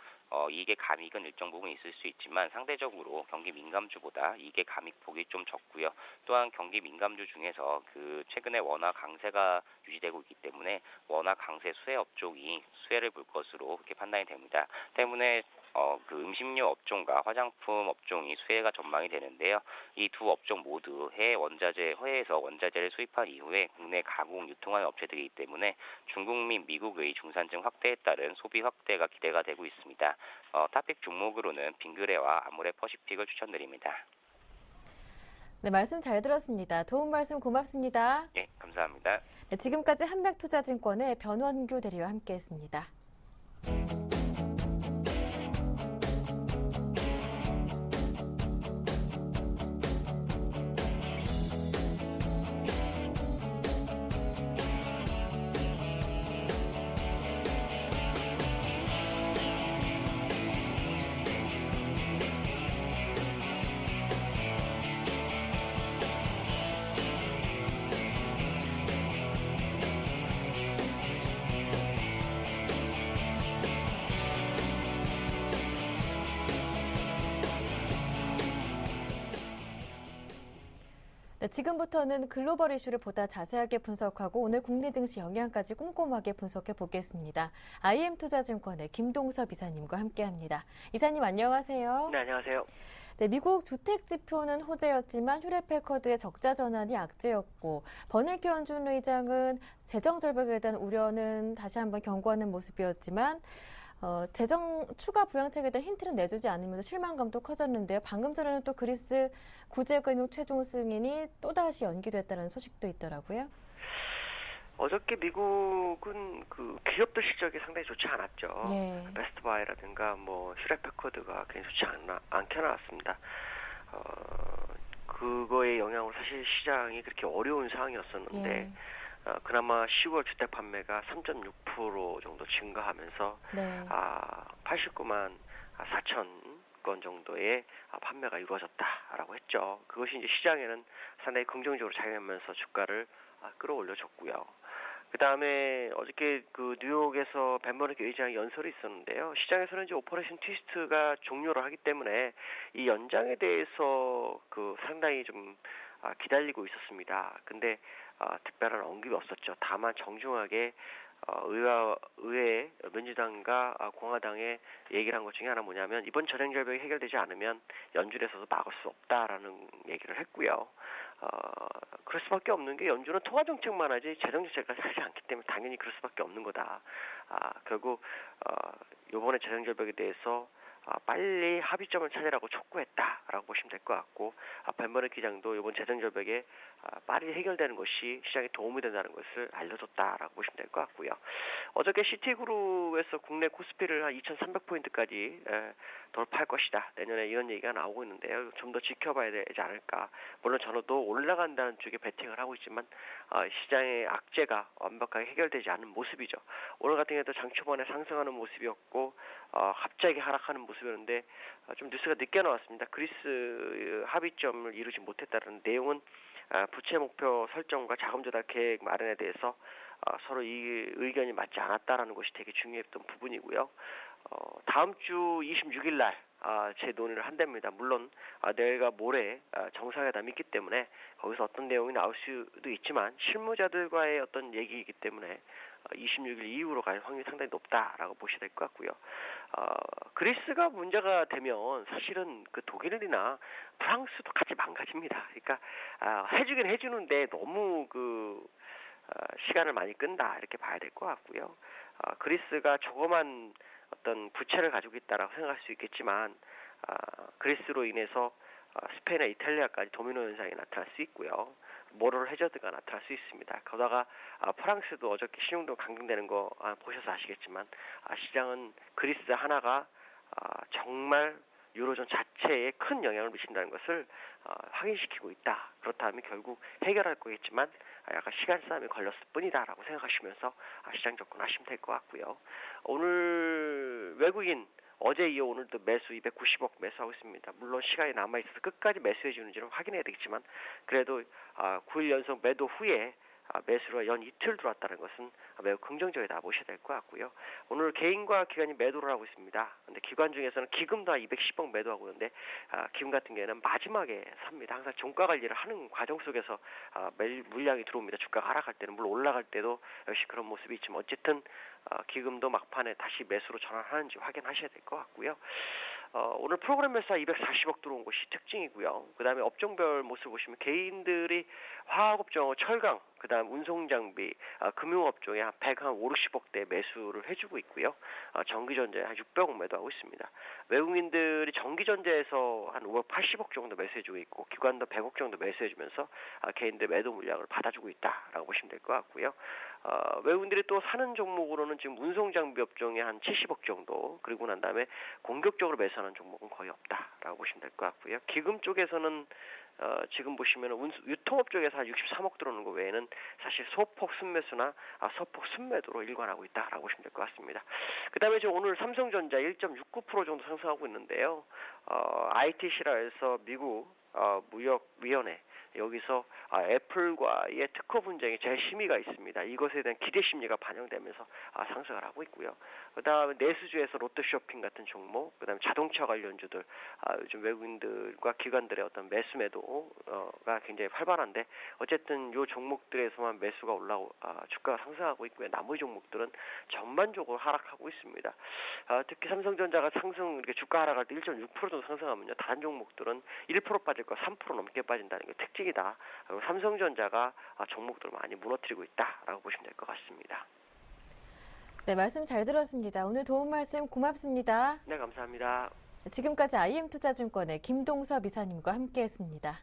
이익의 감익은 일정 부분 있을 수 있지만 상대적으로 경기 민감주보다 이익의 감익폭이 좀 적고요. 또한 경기 민감주 중에서 최근에 워낙 강세가 유지되고 있기 때문에 워낙 강세 수혜 업종이 수혜를 볼 것으로 그렇게 판단이 됩니다. 때문에 음식료 업종과 화장품 업종이 수혜가 전망이 되는데요. 이 두 업종 모두 해외에서 원자재를 수입한 이후에 국내 가공 유통하는 업체들이기 때문에 중국 및 미국의 중산층 확대에 따른 소비 확대가 기대가 되고 있습니다. 탑픽 종목으로는 빙그레와 아모레퍼시픽을 추천드립니다. 네, 말씀 잘 들었습니다. 도움 말씀 고맙습니다. 네, 감사합니다. 네, 지금까지 한맥투자증권의 변원규 대리와 함께했습니다. 네, 지금부터는 글로벌 이슈를 보다 자세하게 분석하고 오늘 국내 증시 영향까지 꼼꼼하게 분석해 보겠습니다. IM투자증권의 김동섭 이사님과 함께합니다. 이사님 안녕하세요. 네, 안녕하세요. 네, 미국 주택 지표는 호재였지만 휴레패커드의 적자 전환이 악재였고 버냉키 연준 의장은 재정 절벽에 대한 우려는 다시 한번 경고하는 모습이었지만 재정 추가 부양책에 대한 힌트는 내주지 않으면서 실망감도 커졌는데요. 방금 전에는 또 그리스 구제금융 최종 승인이 또다시 연기됐다는 소식도 있더라고요. 어저께 미국은 그 기업들 실적이 상당히 좋지 않았죠. 예. 베스트바이라든가 뭐 휴레패커드가 굉장히 좋지 않게 나왔습니다. 그거의 영향으로 사실 시장이 그렇게 어려운 상황이었었는데 예. 그나마 10월 주택 판매가 3.6% 정도 증가하면서 네. 89만 4천 건 정도의 판매가 이루어졌다라고 했죠. 그것이 이제 시장에는 상당히 긍정적으로 작용하면서 주가를 끌어올려줬고요. 그 다음에 어저께 그 뉴욕에서 벤버냉키 의장의 연설이 있었는데요. 시장에서는 이제 오퍼레이션 트위스트가 종료를 하기 때문에 이 연장에 대해서 그 상당히 좀 기다리고 있었습니다. 근데 특별한 언급이 없었죠. 다만 정중하게 의회 민주당과 공화당에 얘기를 한 것 중에 하나 뭐냐면 이번 재정 절벽이 해결되지 않으면 연준에서도 막을 수 없다라는 얘기를 했고요. 그럴 수밖에 없는 게 연준은 통화 정책만 하지 재정 정책을 하지 않기 때문에 당연히 그럴 수밖에 없는 거다. 결국 이번에 재정 절벽에 대해서 빨리 합의점을 찾으라고 촉구했다라고 보시면 될 것 같고 벤버냉키 기장도 이번 재정 절벽에 빨리 해결되는 것이 시장에 도움이 된다는 것을 알려줬다라고 보시면 될 것 같고요. 어저께 시티그룹에서 국내 코스피를 한 2,300포인트까지 돌파할 것이다. 내년에 이런 얘기가 나오고 있는데요. 좀 더 지켜봐야 되지 않을까. 물론 저도 올라간다는 쪽에 베팅을 하고 있지만 시장의 악재가 완벽하게 해결되지 않는 모습이죠. 오늘 같은 경우에도 장 초반에 상승하는 모습이었고 갑자기 하락하는 모습이었는데 좀 뉴스가 늦게 나왔습니다. 그리스 합의점을 이루지 못했다는 내용은 부채 목표 설정과 자금 조달 계획 마련에 대해서 서로 이 의견이 맞지 않았다라는 것이 되게 중요했던 부분이고요. 다음 주 26일 날 재논의를 한답니다. 물론 내일과 모레 정상회담이 있기 때문에 거기서 어떤 내용이 나올 수도 있지만 실무자들과의 어떤 얘기이기 때문에 26일 이후로 갈 확률이 상당히 높다라고 보셔야 될 것 같고요. 그리스가 문제가 되면 사실은 그 독일이나 프랑스도 같이 망가집니다. 그러니까 해주긴 해주는데 너무 시간을 많이 끈다 이렇게 봐야 될 것 같고요. 그리스가 조그만 어떤 부채를 가지고 있다라고 생각할 수 있겠지만 그리스로 인해서 스페인과 이탈리아까지 도미노 현상이 나타날 수 있고요. 모럴 해저드가 나타날 수 있습니다. 거기다가 프랑스도 어저께 신용도 강등되는 거 보셔서 아시겠지만 시장은 그리스 하나가 정말 유로존 자체에 큰 영향을 미친다는 것을 확인시키고 있다. 그렇다면 결국 해결할 거겠지만 약간 시간 싸움이 걸렸을 뿐이다라고 생각하시면서 시장 접근하시면 될 것 같고요. 오늘 외국인 어제 이어 오늘도 매수 290억 매수하고 있습니다. 물론 시간이 남아있어서 끝까지 매수해 주는지는 확인해야 되겠지만 그래도 9일 연속 매도 후에 매수가 연 이틀 들어왔다는 것은 매우 긍정적이다 보셔야 될 것 같고요. 오늘 개인과 기관이 매도를 하고 있습니다. 근데 기관 중에서는 기금도 210억 매도하고 있는데 기금 같은 경우에는 마지막에 삽니다. 항상 종가 관리를 하는 과정 속에서 물량이 들어옵니다. 주가가 하락할 때는 물론 올라갈 때도 역시 그런 모습이 있지만 어쨌든 기금도 막판에 다시 매수로 전환하는지 확인하셔야 될 것 같고요. 오늘 프로그램 매수가 240억 들어온 것이 특징이고요. 그 다음에 업종별 모습을 보시면 개인들이 화학업종, 철강, 그 다음 운송장비, 금융업종에 한 150억대 매수를 해주고 있고요. 전기전자에 한 600억 매도하고 있습니다. 외국인들이 전기전자에서 한 580억 정도 매수해주고 있고 기관도 100억 정도 매수해주면서 개인들 매도 물량을 받아주고 있다라고 보시면 될 것 같고요. 외국인들이 또 사는 종목으로는 지금 운송장비 업종에 한 70억 정도 그리고 난 다음에 공격적으로 매수하는 종목은 거의 없다라고 보시면 될 것 같고요. 기금 쪽에서는 지금 보시면 유통업 쪽에서 한 63억 들어오는 거 외에는 사실 소폭 순매수나 소폭 순매도로 일관하고 있다라고 보시면 될 것 같습니다. 그 다음에 오늘 삼성전자 1.69% 정도 상승하고 있는데요. ITC라 해서 미국 무역위원회 여기서 애플과의 특허 분쟁에 제일 심의가 있습니다. 이것에 대한 기대 심리가 반영되면서 상승을 하고 있고요. 그다음에 내수주에서 롯데쇼핑 같은 종목, 그다음에 자동차 관련주들 요즘 외국인들과 기관들의 어떤 매수 매도가 굉장히 활발한데 어쨌든 이 종목들에서만 매수가 올라오고 주가가 상승하고 있고요. 나머지 종목들은 전반적으로 하락하고 있습니다. 특히 삼성전자가 이렇게 주가 하락할 때 1.6% 정도 상승하면요, 다른 종목들은 1% 빠질 거 3% 넘게 빠진다는 게 특징이다. 그리고 삼성전자가 종목들을 많이 무너뜨리고 있다라고 보시면 될 것 같습니다. 네, 말씀 잘 들었습니다. 오늘 도움 말씀 고맙습니다. 네, 감사합니다. 지금까지 IM투자증권의 김동섭 이사님과 함께했습니다.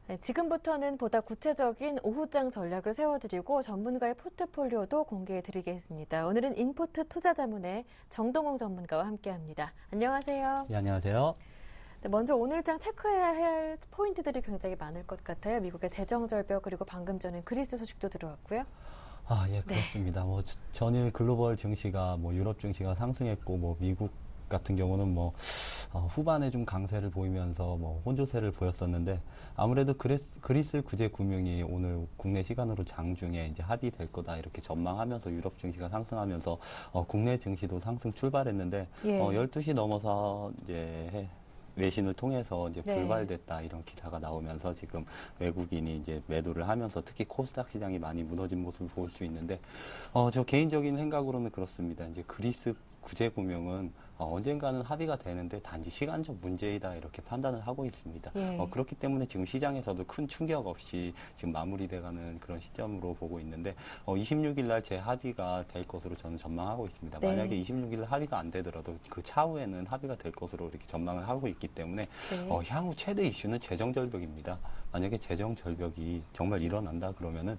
네, 지금부터는 보다 구체적인 오후장 전략을 세워드리고 전문가의 포트폴리오도 공개해드리겠습니다. 오늘은 인포트 투자자문의 정동웅 전문가와 함께합니다. 안녕하세요. 네, 안녕하세요. 네, 먼저 오늘장 체크해야 할 포인트들이 굉장히 많을 것 같아요. 미국의 재정절벽 그리고 방금 전에 그리스 소식도 들어왔고요. 예, 그렇습니다. 전일 글로벌 증시가 유럽 증시가 상승했고 미국 같은 경우는 후반에 좀 강세를 보이면서 혼조세를 보였었는데 아무래도 그리스 구제 금융이 오늘 국내 시간으로 장중에 이제 합의될 거다 이렇게 전망하면서 유럽 증시가 상승하면서 국내 증시도 상승 출발했는데 12시 넘어서 이제 외신을 통해서 이제 불발됐다 이런 기사가 나오면서 지금 외국인이 이제 매도를 하면서 특히 코스닥 시장이 많이 무너진 모습을 볼 수 있는데 저 개인적인 생각으로는 그렇습니다. 이제 그리스 구제금융은 언젠가는 합의가 되는데 단지 시간적 문제이다 이렇게 판단을 하고 있습니다. 그렇기 때문에 지금 시장에서도 큰 충격 없이 지금 마무리돼가는 그런 시점으로 보고 있는데 26일 날 재합의가 될 것으로 저는 전망하고 있습니다. 만약에 26일 날 합의가 안 되더라도 그 차후에는 합의가 될 것으로 이렇게 전망을 하고 있기 때문에 향후 최대 이슈는 재정절벽입니다. 만약에 재정절벽이 정말 일어난다 그러면은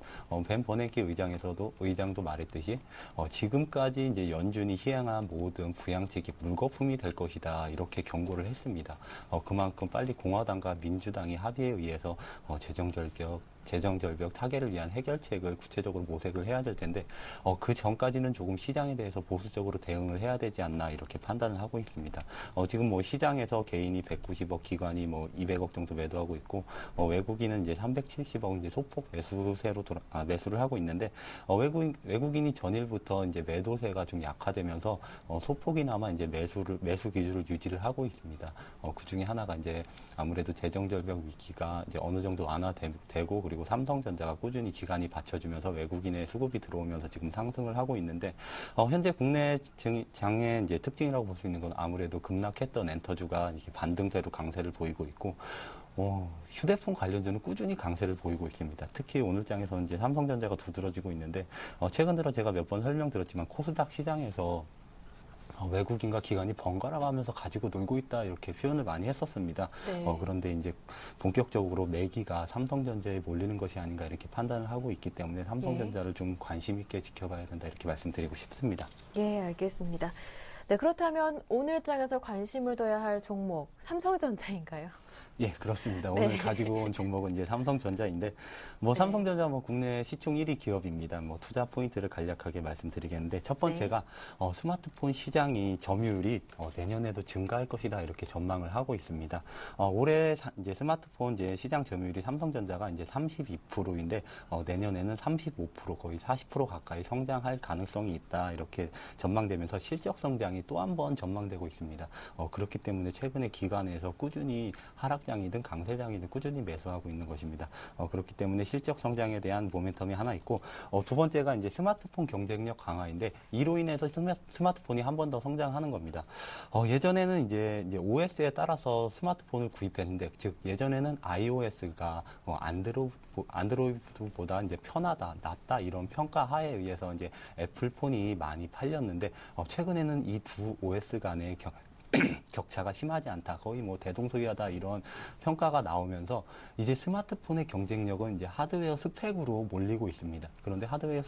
벤 버냉키 의장도 말했듯이 지금까지 이제 연준이 시행한 모든 부양책이 물거품이 될 것이다 이렇게 경고를 했습니다. 그만큼 빨리 공화당과 민주당이 합의에 의해서 재정절벽 타개를 위한 해결책을 구체적으로 모색을 해야 될 텐데 그 전까지는 조금 시장에 대해서 보수적으로 대응을 해야 되지 않나 이렇게 판단을 하고 있습니다. 지금 시장에서 개인이 190억, 기관이 200억 정도 매도하고 있고 외국인은 이제 370억 이제 소폭 매수를 하고 있는데 외국인이 전일부터 이제 매도세가 좀 약화되면서 소폭이나마 이제 매수 기준을 유지를 하고 있습니다. 그 중에 하나가 이제 아무래도 재정절벽 위기가 이제 어느 정도 완화되고 그리고 삼성전자가 꾸준히 기간이 받쳐주면서 외국인의 수급이 들어오면서 지금 상승을 하고 있는데 현재 국내 장의 이제 특징이라고 볼 수 있는 건 아무래도 급락했던 엔터주가 이렇게 반등세로 강세를 보이고 있고 휴대폰 관련주는 꾸준히 강세를 보이고 있습니다. 특히 오늘 장에서는 이제 삼성전자가 두드러지고 있는데 최근 들어 제가 몇 번 설명드렸지만 코스닥 시장에서 외국인과 기관이 번갈아 가면서 가지고 놀고 있다 이렇게 표현을 많이 했었습니다. 그런데 이제 본격적으로 매기가 삼성전자에 몰리는 것이 아닌가 이렇게 판단을 하고 있기 때문에 삼성전자를 좀 관심 있게 지켜봐야 된다 이렇게 말씀드리고 싶습니다. 예, 알겠습니다. 네, 그렇다면 오늘 장에서 관심을 둬야 할 종목 삼성전자인가요? 예, 그렇습니다. 오늘 가지고 온 종목은 이제 삼성전자인데, 삼성전자 국내 시총 1위 기업입니다. 투자 포인트를 간략하게 말씀드리겠는데, 첫 번째가 스마트폰 시장이 점유율이 내년에도 증가할 것이다 이렇게 전망을 하고 있습니다. 올해 이제 스마트폰 이제 시장 점유율이 삼성전자가 이제 32%인데 내년에는 35% 거의 40% 가까이 성장할 가능성이 있다 이렇게 전망되면서 실적 성장이 또 한 번 전망되고 있습니다. 그렇기 때문에 최근에 기관에서 꾸준히 하락장이든 강세장이든 꾸준히 매수하고 있는 것입니다. 그렇기 때문에 실적 성장에 대한 모멘텀이 하나 있고 두 번째가 이제 스마트폰 경쟁력 강화인데 이로 인해서 스마트폰이 한 번 더 성장하는 겁니다. 예전에는 이제 OS에 따라서 스마트폰을 구입했는데 즉 예전에는 iOS가 안드로이드보다 이제 편하다, 낫다 이런 평가 하에 의해서 이제 애플폰이 많이 팔렸는데 최근에는 이 두 OS 간의 격차가 심하지 않다. 거의 대동소이하다 이런 평가가 나오면서 이제 스마트폰의 경쟁력은 이제 하드웨어 스펙으로 몰리고 있습니다. 그런데 하드웨어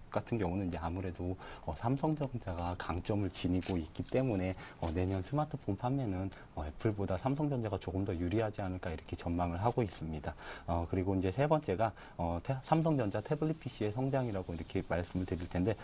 같은 경우는 이제 아무래도 삼성전자가 강점을 지니고 있기 때문에 내년 스마트폰 판매는 애플보다 삼성전자가 조금 더 유리하지 않을까 이렇게 전망을 하고 있습니다. 그리고 이제 세 번째가 삼성전자 태블릿 PC의 성장이라고 이렇게 말씀을 드릴 텐데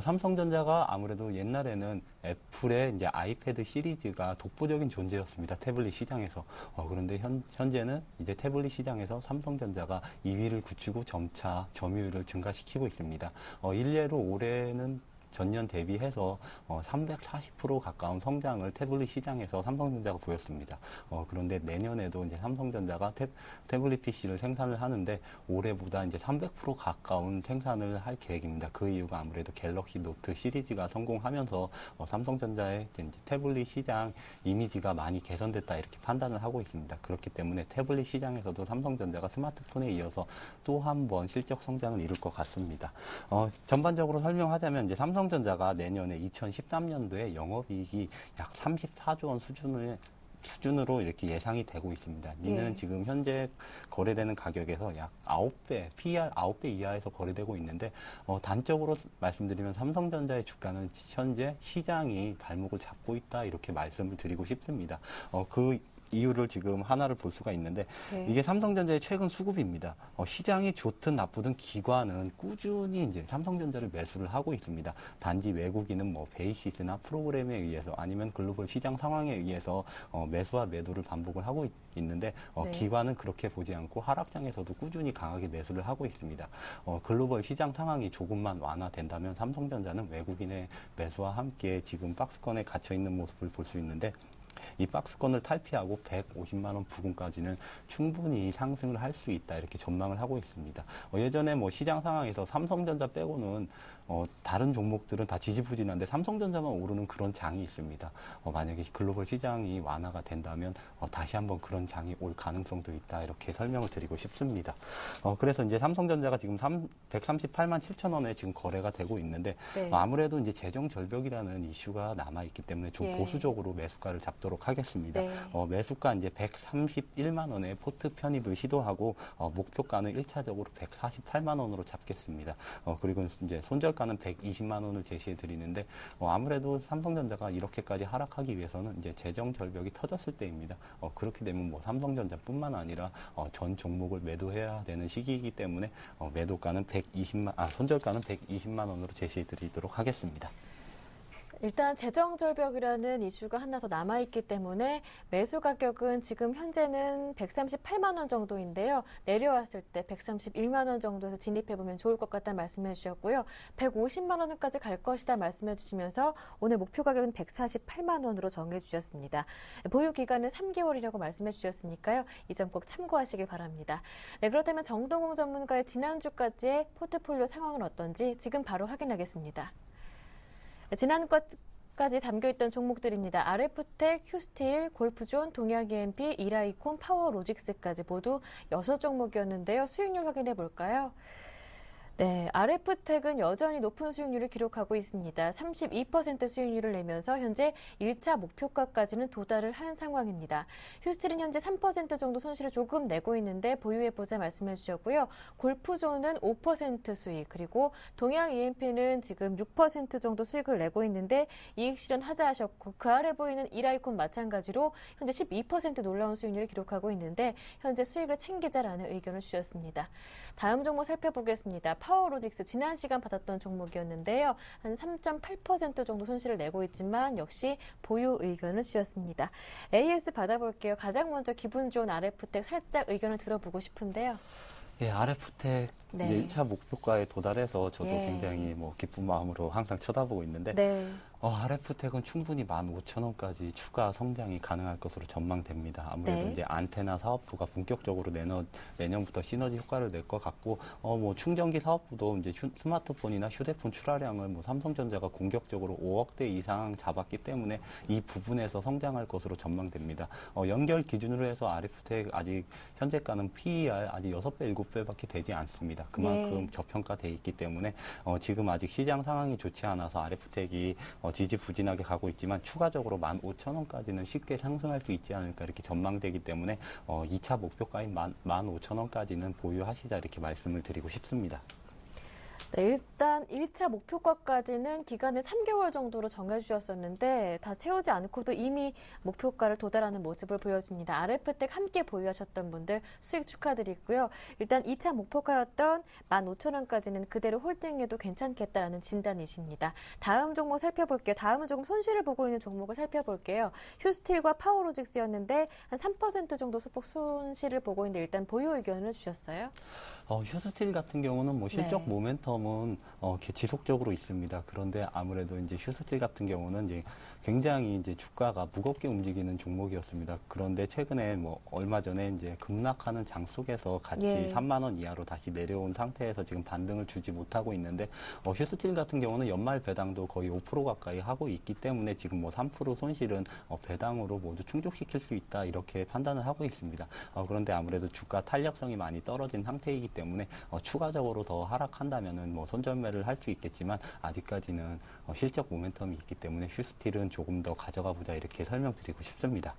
삼성전자가 아무래도 옛날에는 애플의 이제 아이패드 시리즈가 독보적인 존재였습니다. 태블릿 시장에서. 그런데 현재는 이제 태블릿 시장에서 삼성전자가 2위를 굳히고 점차 점유율을 증가시키고 있습니다. 일례로 올해는 전년 대비해서 340% 가까운 성장을 태블릿 시장에서 삼성전자가 보였습니다. 그런데 내년에도 이제 삼성전자가 태블릿 PC를 생산을 하는데 올해보다 이제 300% 가까운 생산을 할 계획입니다. 그 이유가 아무래도 갤럭시 노트 시리즈가 성공하면서 삼성전자의 이제 태블릿 시장 이미지가 많이 개선됐다 이렇게 판단을 하고 있습니다. 그렇기 때문에 태블릿 시장에서도 삼성전자가 스마트폰에 이어서 또 한 번 실적 성장을 이룰 것 같습니다. 전반적으로 설명하자면 이제 삼성전자가 내년에 2013년도에 영업이익이 약 34조 원 수준으로 이렇게 예상이 되고 있습니다. 이는 지금 현재 거래되는 가격에서 약 9배, PER 9배 이하에서 거래되고 있는데 단적으로 말씀드리면 삼성전자의 주가는 현재 시장이 발목을 잡고 있다 이렇게 말씀을 드리고 싶습니다. 그 이유를 지금 하나를 볼 수가 있는데 이게 삼성전자의 최근 수급입니다. 시장이 좋든 나쁘든 기관은 꾸준히 이제 삼성전자를 매수를 하고 있습니다. 단지 외국인은 뭐 베이시스나 프로그램에 의해서 아니면 글로벌 시장 상황에 의해서 매수와 매도를 반복을 하고 있는데 기관은 그렇게 보지 않고 하락장에서도 꾸준히 강하게 매수를 하고 있습니다. 글로벌 시장 상황이 조금만 완화된다면 삼성전자는 외국인의 매수와 함께 지금 박스권에 갇혀 있는 모습을 볼 수 있는데 이 박스권을 탈피하고 150만 원 부근까지는 충분히 상승을 할 수 있다 이렇게 전망을 하고 있습니다. 예전에 뭐 시장 상황에서 삼성전자 빼고는 다른 종목들은 다 지지부진한데 삼성전자만 오르는 그런 장이 있습니다. 만약에 글로벌 시장이 완화가 된다면 다시 한번 그런 장이 올 가능성도 있다 이렇게 설명을 드리고 싶습니다. 그래서 이제 삼성전자가 지금 138만 7천 원에 지금 거래가 되고 있는데 아무래도 이제 재정 절벽이라는 이슈가 남아 있기 때문에 좀 보수적으로 매수가를 잡도록 하겠습니다. 매수가 이제 131만 원에 포트 편입을 시도하고 목표가는 1차적으로 148만 원으로 잡겠습니다. 그리고 이제 손절가는 120만 원을 제시해 드리는데 아무래도 삼성전자가 이렇게까지 하락하기 위해서는 이제 재정 절벽이 터졌을 때입니다. 그렇게 되면 뭐 삼성전자뿐만 아니라 전 종목을 매도해야 되는 시기이기 때문에 매도가는 손절가는 120만 원으로 제시해 드리도록 하겠습니다. 일단 재정절벽이라는 이슈가 하나 더 남아있기 때문에 매수 가격은 지금 현재는 138만 원 정도인데요. 내려왔을 때 131만 원 정도에서 진입해보면 좋을 것 같다는 말씀해 주셨고요. 150만 원까지 갈 것이다 말씀해 주시면서 오늘 목표 가격은 148만 원으로 정해 주셨습니다. 보유 기간은 3개월이라고 말씀해 주셨으니까요. 이 점 꼭 참고하시길 바랍니다. 네, 그렇다면 정동공 전문가의 지난주까지의 포트폴리오 상황은 어떤지 지금 바로 확인하겠습니다. 지난주까지 담겨있던 종목들입니다. RF텍, 휴스틸, 골프존, 동양EMP, 이라이콘, 파워로직스까지 모두 6종목이었는데요. 수익률 확인해 볼까요? 네, RF텍은 여전히 높은 수익률을 기록하고 있습니다. 32% 수익률을 내면서 현재 1차 목표가까지는 도달을 한 상황입니다. 휴스틸은 현재 3% 정도 손실을 조금 내고 있는데 보유해보자 말씀해 주셨고요. 골프존은 5% 수익, 그리고 동양EMP는 지금 6% 정도 수익을 내고 있는데 이익 실현하자 하셨고 그 아래 보이는 이라이콘 마찬가지로 현재 12% 놀라운 수익률을 기록하고 있는데 현재 수익을 챙기자라는 의견을 주셨습니다. 다음 종목 살펴보겠습니다. 파워로직스 지난 시간 받았던 종목이었는데요. 한 3.8% 정도 손실을 내고 있지만 역시 보유 의견을 주셨습니다. AS 받아볼게요. 가장 먼저 기분 좋은 RF텍 살짝 의견을 들어보고 싶은데요. 예, RF텍 이제 1차 목표가에 도달해서 저도 굉장히 기쁜 마음으로 항상 쳐다보고 있는데 RF텍은 충분히 15,000원까지 추가 성장이 가능할 것으로 전망됩니다. 아무래도 이제 안테나 사업부가 본격적으로 내년부터 시너지 효과를 낼 것 같고, 충전기 사업부도 이제 스마트폰이나 휴대폰 출하량을 삼성전자가 공격적으로 5억대 이상 잡았기 때문에 이 부분에서 성장할 것으로 전망됩니다. 연결 기준으로 해서 RF텍 아직 현재가는 PER 아직 6배, 7배밖에 되지 않습니다. 그만큼 저평가돼 있기 때문에 지금 아직 시장 상황이 좋지 않아서 RF텍이 지지부진하게 가고 있지만 추가적으로 15,000원까지는 쉽게 상승할 수 있지 않을까 이렇게 전망되기 때문에 2차 목표가인 15,000원까지는 보유하시자 이렇게 말씀을 드리고 싶습니다. 네, 일단 1차 목표가까지는 기간을 3개월 정도로 정해주셨었는데 다 채우지 않고도 이미 목표가를 도달하는 모습을 보여줍니다. RF택 함께 보유하셨던 분들 수익 축하드리고요. 일단 2차 목표가였던 15,000원까지는 그대로 홀딩해도 괜찮겠다라는 진단이십니다. 다음 종목 살펴볼게요. 다음은 조금 손실을 보고 있는 종목을 살펴볼게요. 휴스틸과 파워로직스였는데 한 3% 정도 소폭 손실을 보고 있는데 일단 보유 의견을 주셨어요. 휴스틸 같은 경우는 뭐 실적 네. 모멘텀은 지속적으로 있습니다. 그런데 아무래도 이제 휴스틸 같은 경우는 이제 굉장히 이제 주가가 무겁게 움직이는 종목이었습니다. 그런데 최근에 뭐 얼마 전에 이제 급락하는 장 속에서 같이 예. 3만 원 이하로 다시 내려온 상태에서 지금 반등을 주지 못하고 있는데 휴스틸 같은 경우는 연말 배당도 거의 5% 가까이 하고 있기 때문에 지금 뭐 3% 손실은 배당으로 모두 충족시킬 수 있다 이렇게 판단을 하고 있습니다. 그런데 아무래도 주가 탄력성이 많이 떨어진 상태이기 때문에 추가적으로 더 하락한다면은 뭐 손절매를 할 수 있겠지만 아직까지는 실적 모멘텀이 있기 때문에 휴스틸은 조금 더 가져가 보자 이렇게 설명드리고 싶습니다.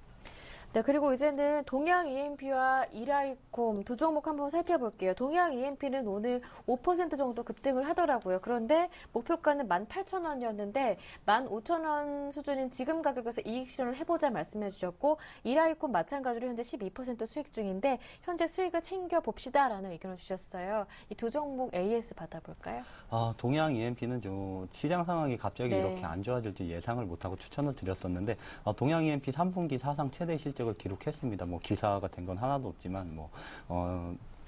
네, 그리고 이제는 동양 EMP와 이라이콤 두 종목 한번 살펴볼게요. 동양 EMP는 오늘 5% 정도 급등을 하더라고요. 그런데 목표가는 18,000원이었는데 15,000원 수준인 지금 가격에서 이익 실현을 해보자 말씀해 주셨고 이라이콤 마찬가지로 현재 12% 수익 중인데 현재 수익을 챙겨봅시다라는 의견을 주셨어요. 이 두 종목 AS 받아볼까요? 동양 EMP는 좀 시장 상황이 갑자기 네. 이렇게 안 좋아질지 예상을 못하고 추천을 드렸었는데 동양 EMP 3분기 사상 최대 실적을 기록했습니다. 뭐 기사가 된 건 하나도 없지만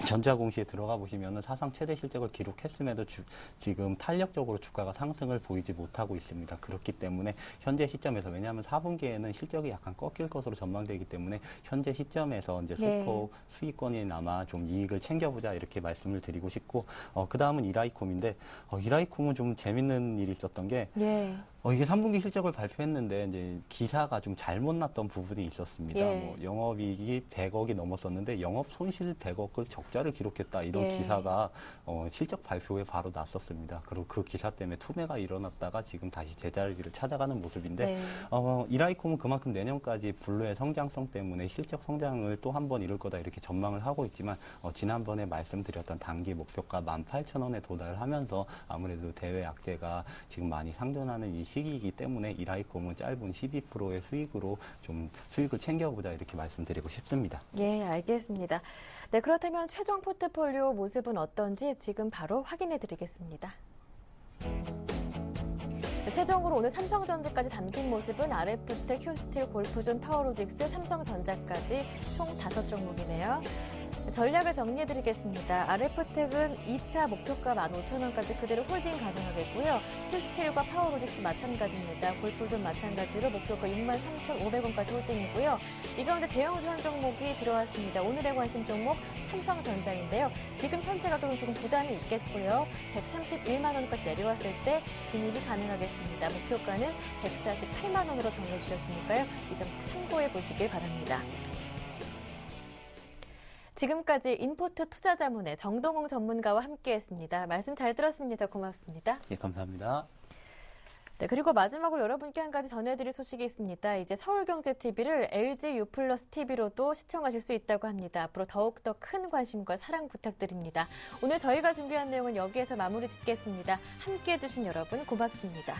전자공시에 들어가 보시면은 사상 최대 실적을 기록했음에도 지금 탄력적으로 주가가 상승을 보이지 못하고 있습니다. 그렇기 때문에 현재 시점에서 왜냐하면 4분기에는 실적이 약간 꺾일 것으로 전망되기 때문에 현재 시점에서 이제 네. 소폭 수익권이나마 좀 이익을 챙겨보자 이렇게 말씀을 드리고 싶고 그 다음은 이라이콤인데 이라이콤은 좀 재밌는 일이 있었던 게 예. 이게 3분기 실적을 발표했는데 이제 기사가 좀 잘못 났던 부분이 있었습니다. 예. 뭐 영업이익이 100억이 넘었었는데 영업 손실 100억을 적자를 기록했다 이런 예. 기사가 실적 발표에 바로 났었습니다. 그리고 그 기사 때문에 투매가 일어났다가 지금 다시 제자리를 찾아가는 모습인데 네. 이라이콤은 그만큼 내년까지 블루의 성장성 때문에 실적 성장을 또 한 번 이룰 거다 이렇게 전망을 하고 있지만 지난번에 말씀드렸던 단기 목표가 18,000원에 도달하면서 아무래도 대외 악재가 지금 많이 상존하는 이 시기이기 때문에 이라이콤은 짧은 12%의 수익으로 좀 수익을 챙겨보자 이렇게 말씀드리고 싶습니다. 예, 알겠습니다. 네, 그렇다면 최종 포트폴리오 모습은 어떤지 지금 바로 확인해 드리겠습니다. 최종으로 오늘 삼성전자까지 담긴 모습은 RF택, 휴스틸, 골프존, 파워로직스, 삼성전자까지 총 5종목이네요. 전략을 정리해드리겠습니다. RF택은 2차 목표가 15,000원까지 그대로 홀딩 가능하겠고요. 휴스틸과 파워로직스 마찬가지입니다. 골프존 마찬가지로 목표가 63,500원까지 홀딩이고요. 이 가운데 대형주 한 종목이 들어왔습니다. 오늘의 관심 종목 삼성전자인데요. 지금 현재 가격은 조금 부담이 있겠고요. 131만 원까지 내려왔을 때 진입이 가능하겠습니다. 목표가는 148만 원으로 정해주셨으니까요. 이 점 참고해 보시길 바랍니다. 지금까지 인포트 투자자문의 정동웅 전문가와 함께했습니다. 말씀 잘 들었습니다. 고맙습니다. 예, 감사합니다. 네, 그리고 마지막으로 여러분께 한 가지 전해드릴 소식이 있습니다. 이제 서울경제TV를 LG U+ TV로도 시청하실 수 있다고 합니다. 앞으로 더욱더 큰 관심과 사랑 부탁드립니다. 오늘 저희가 준비한 내용은 여기에서 마무리 짓겠습니다. 함께해 주신 여러분 고맙습니다.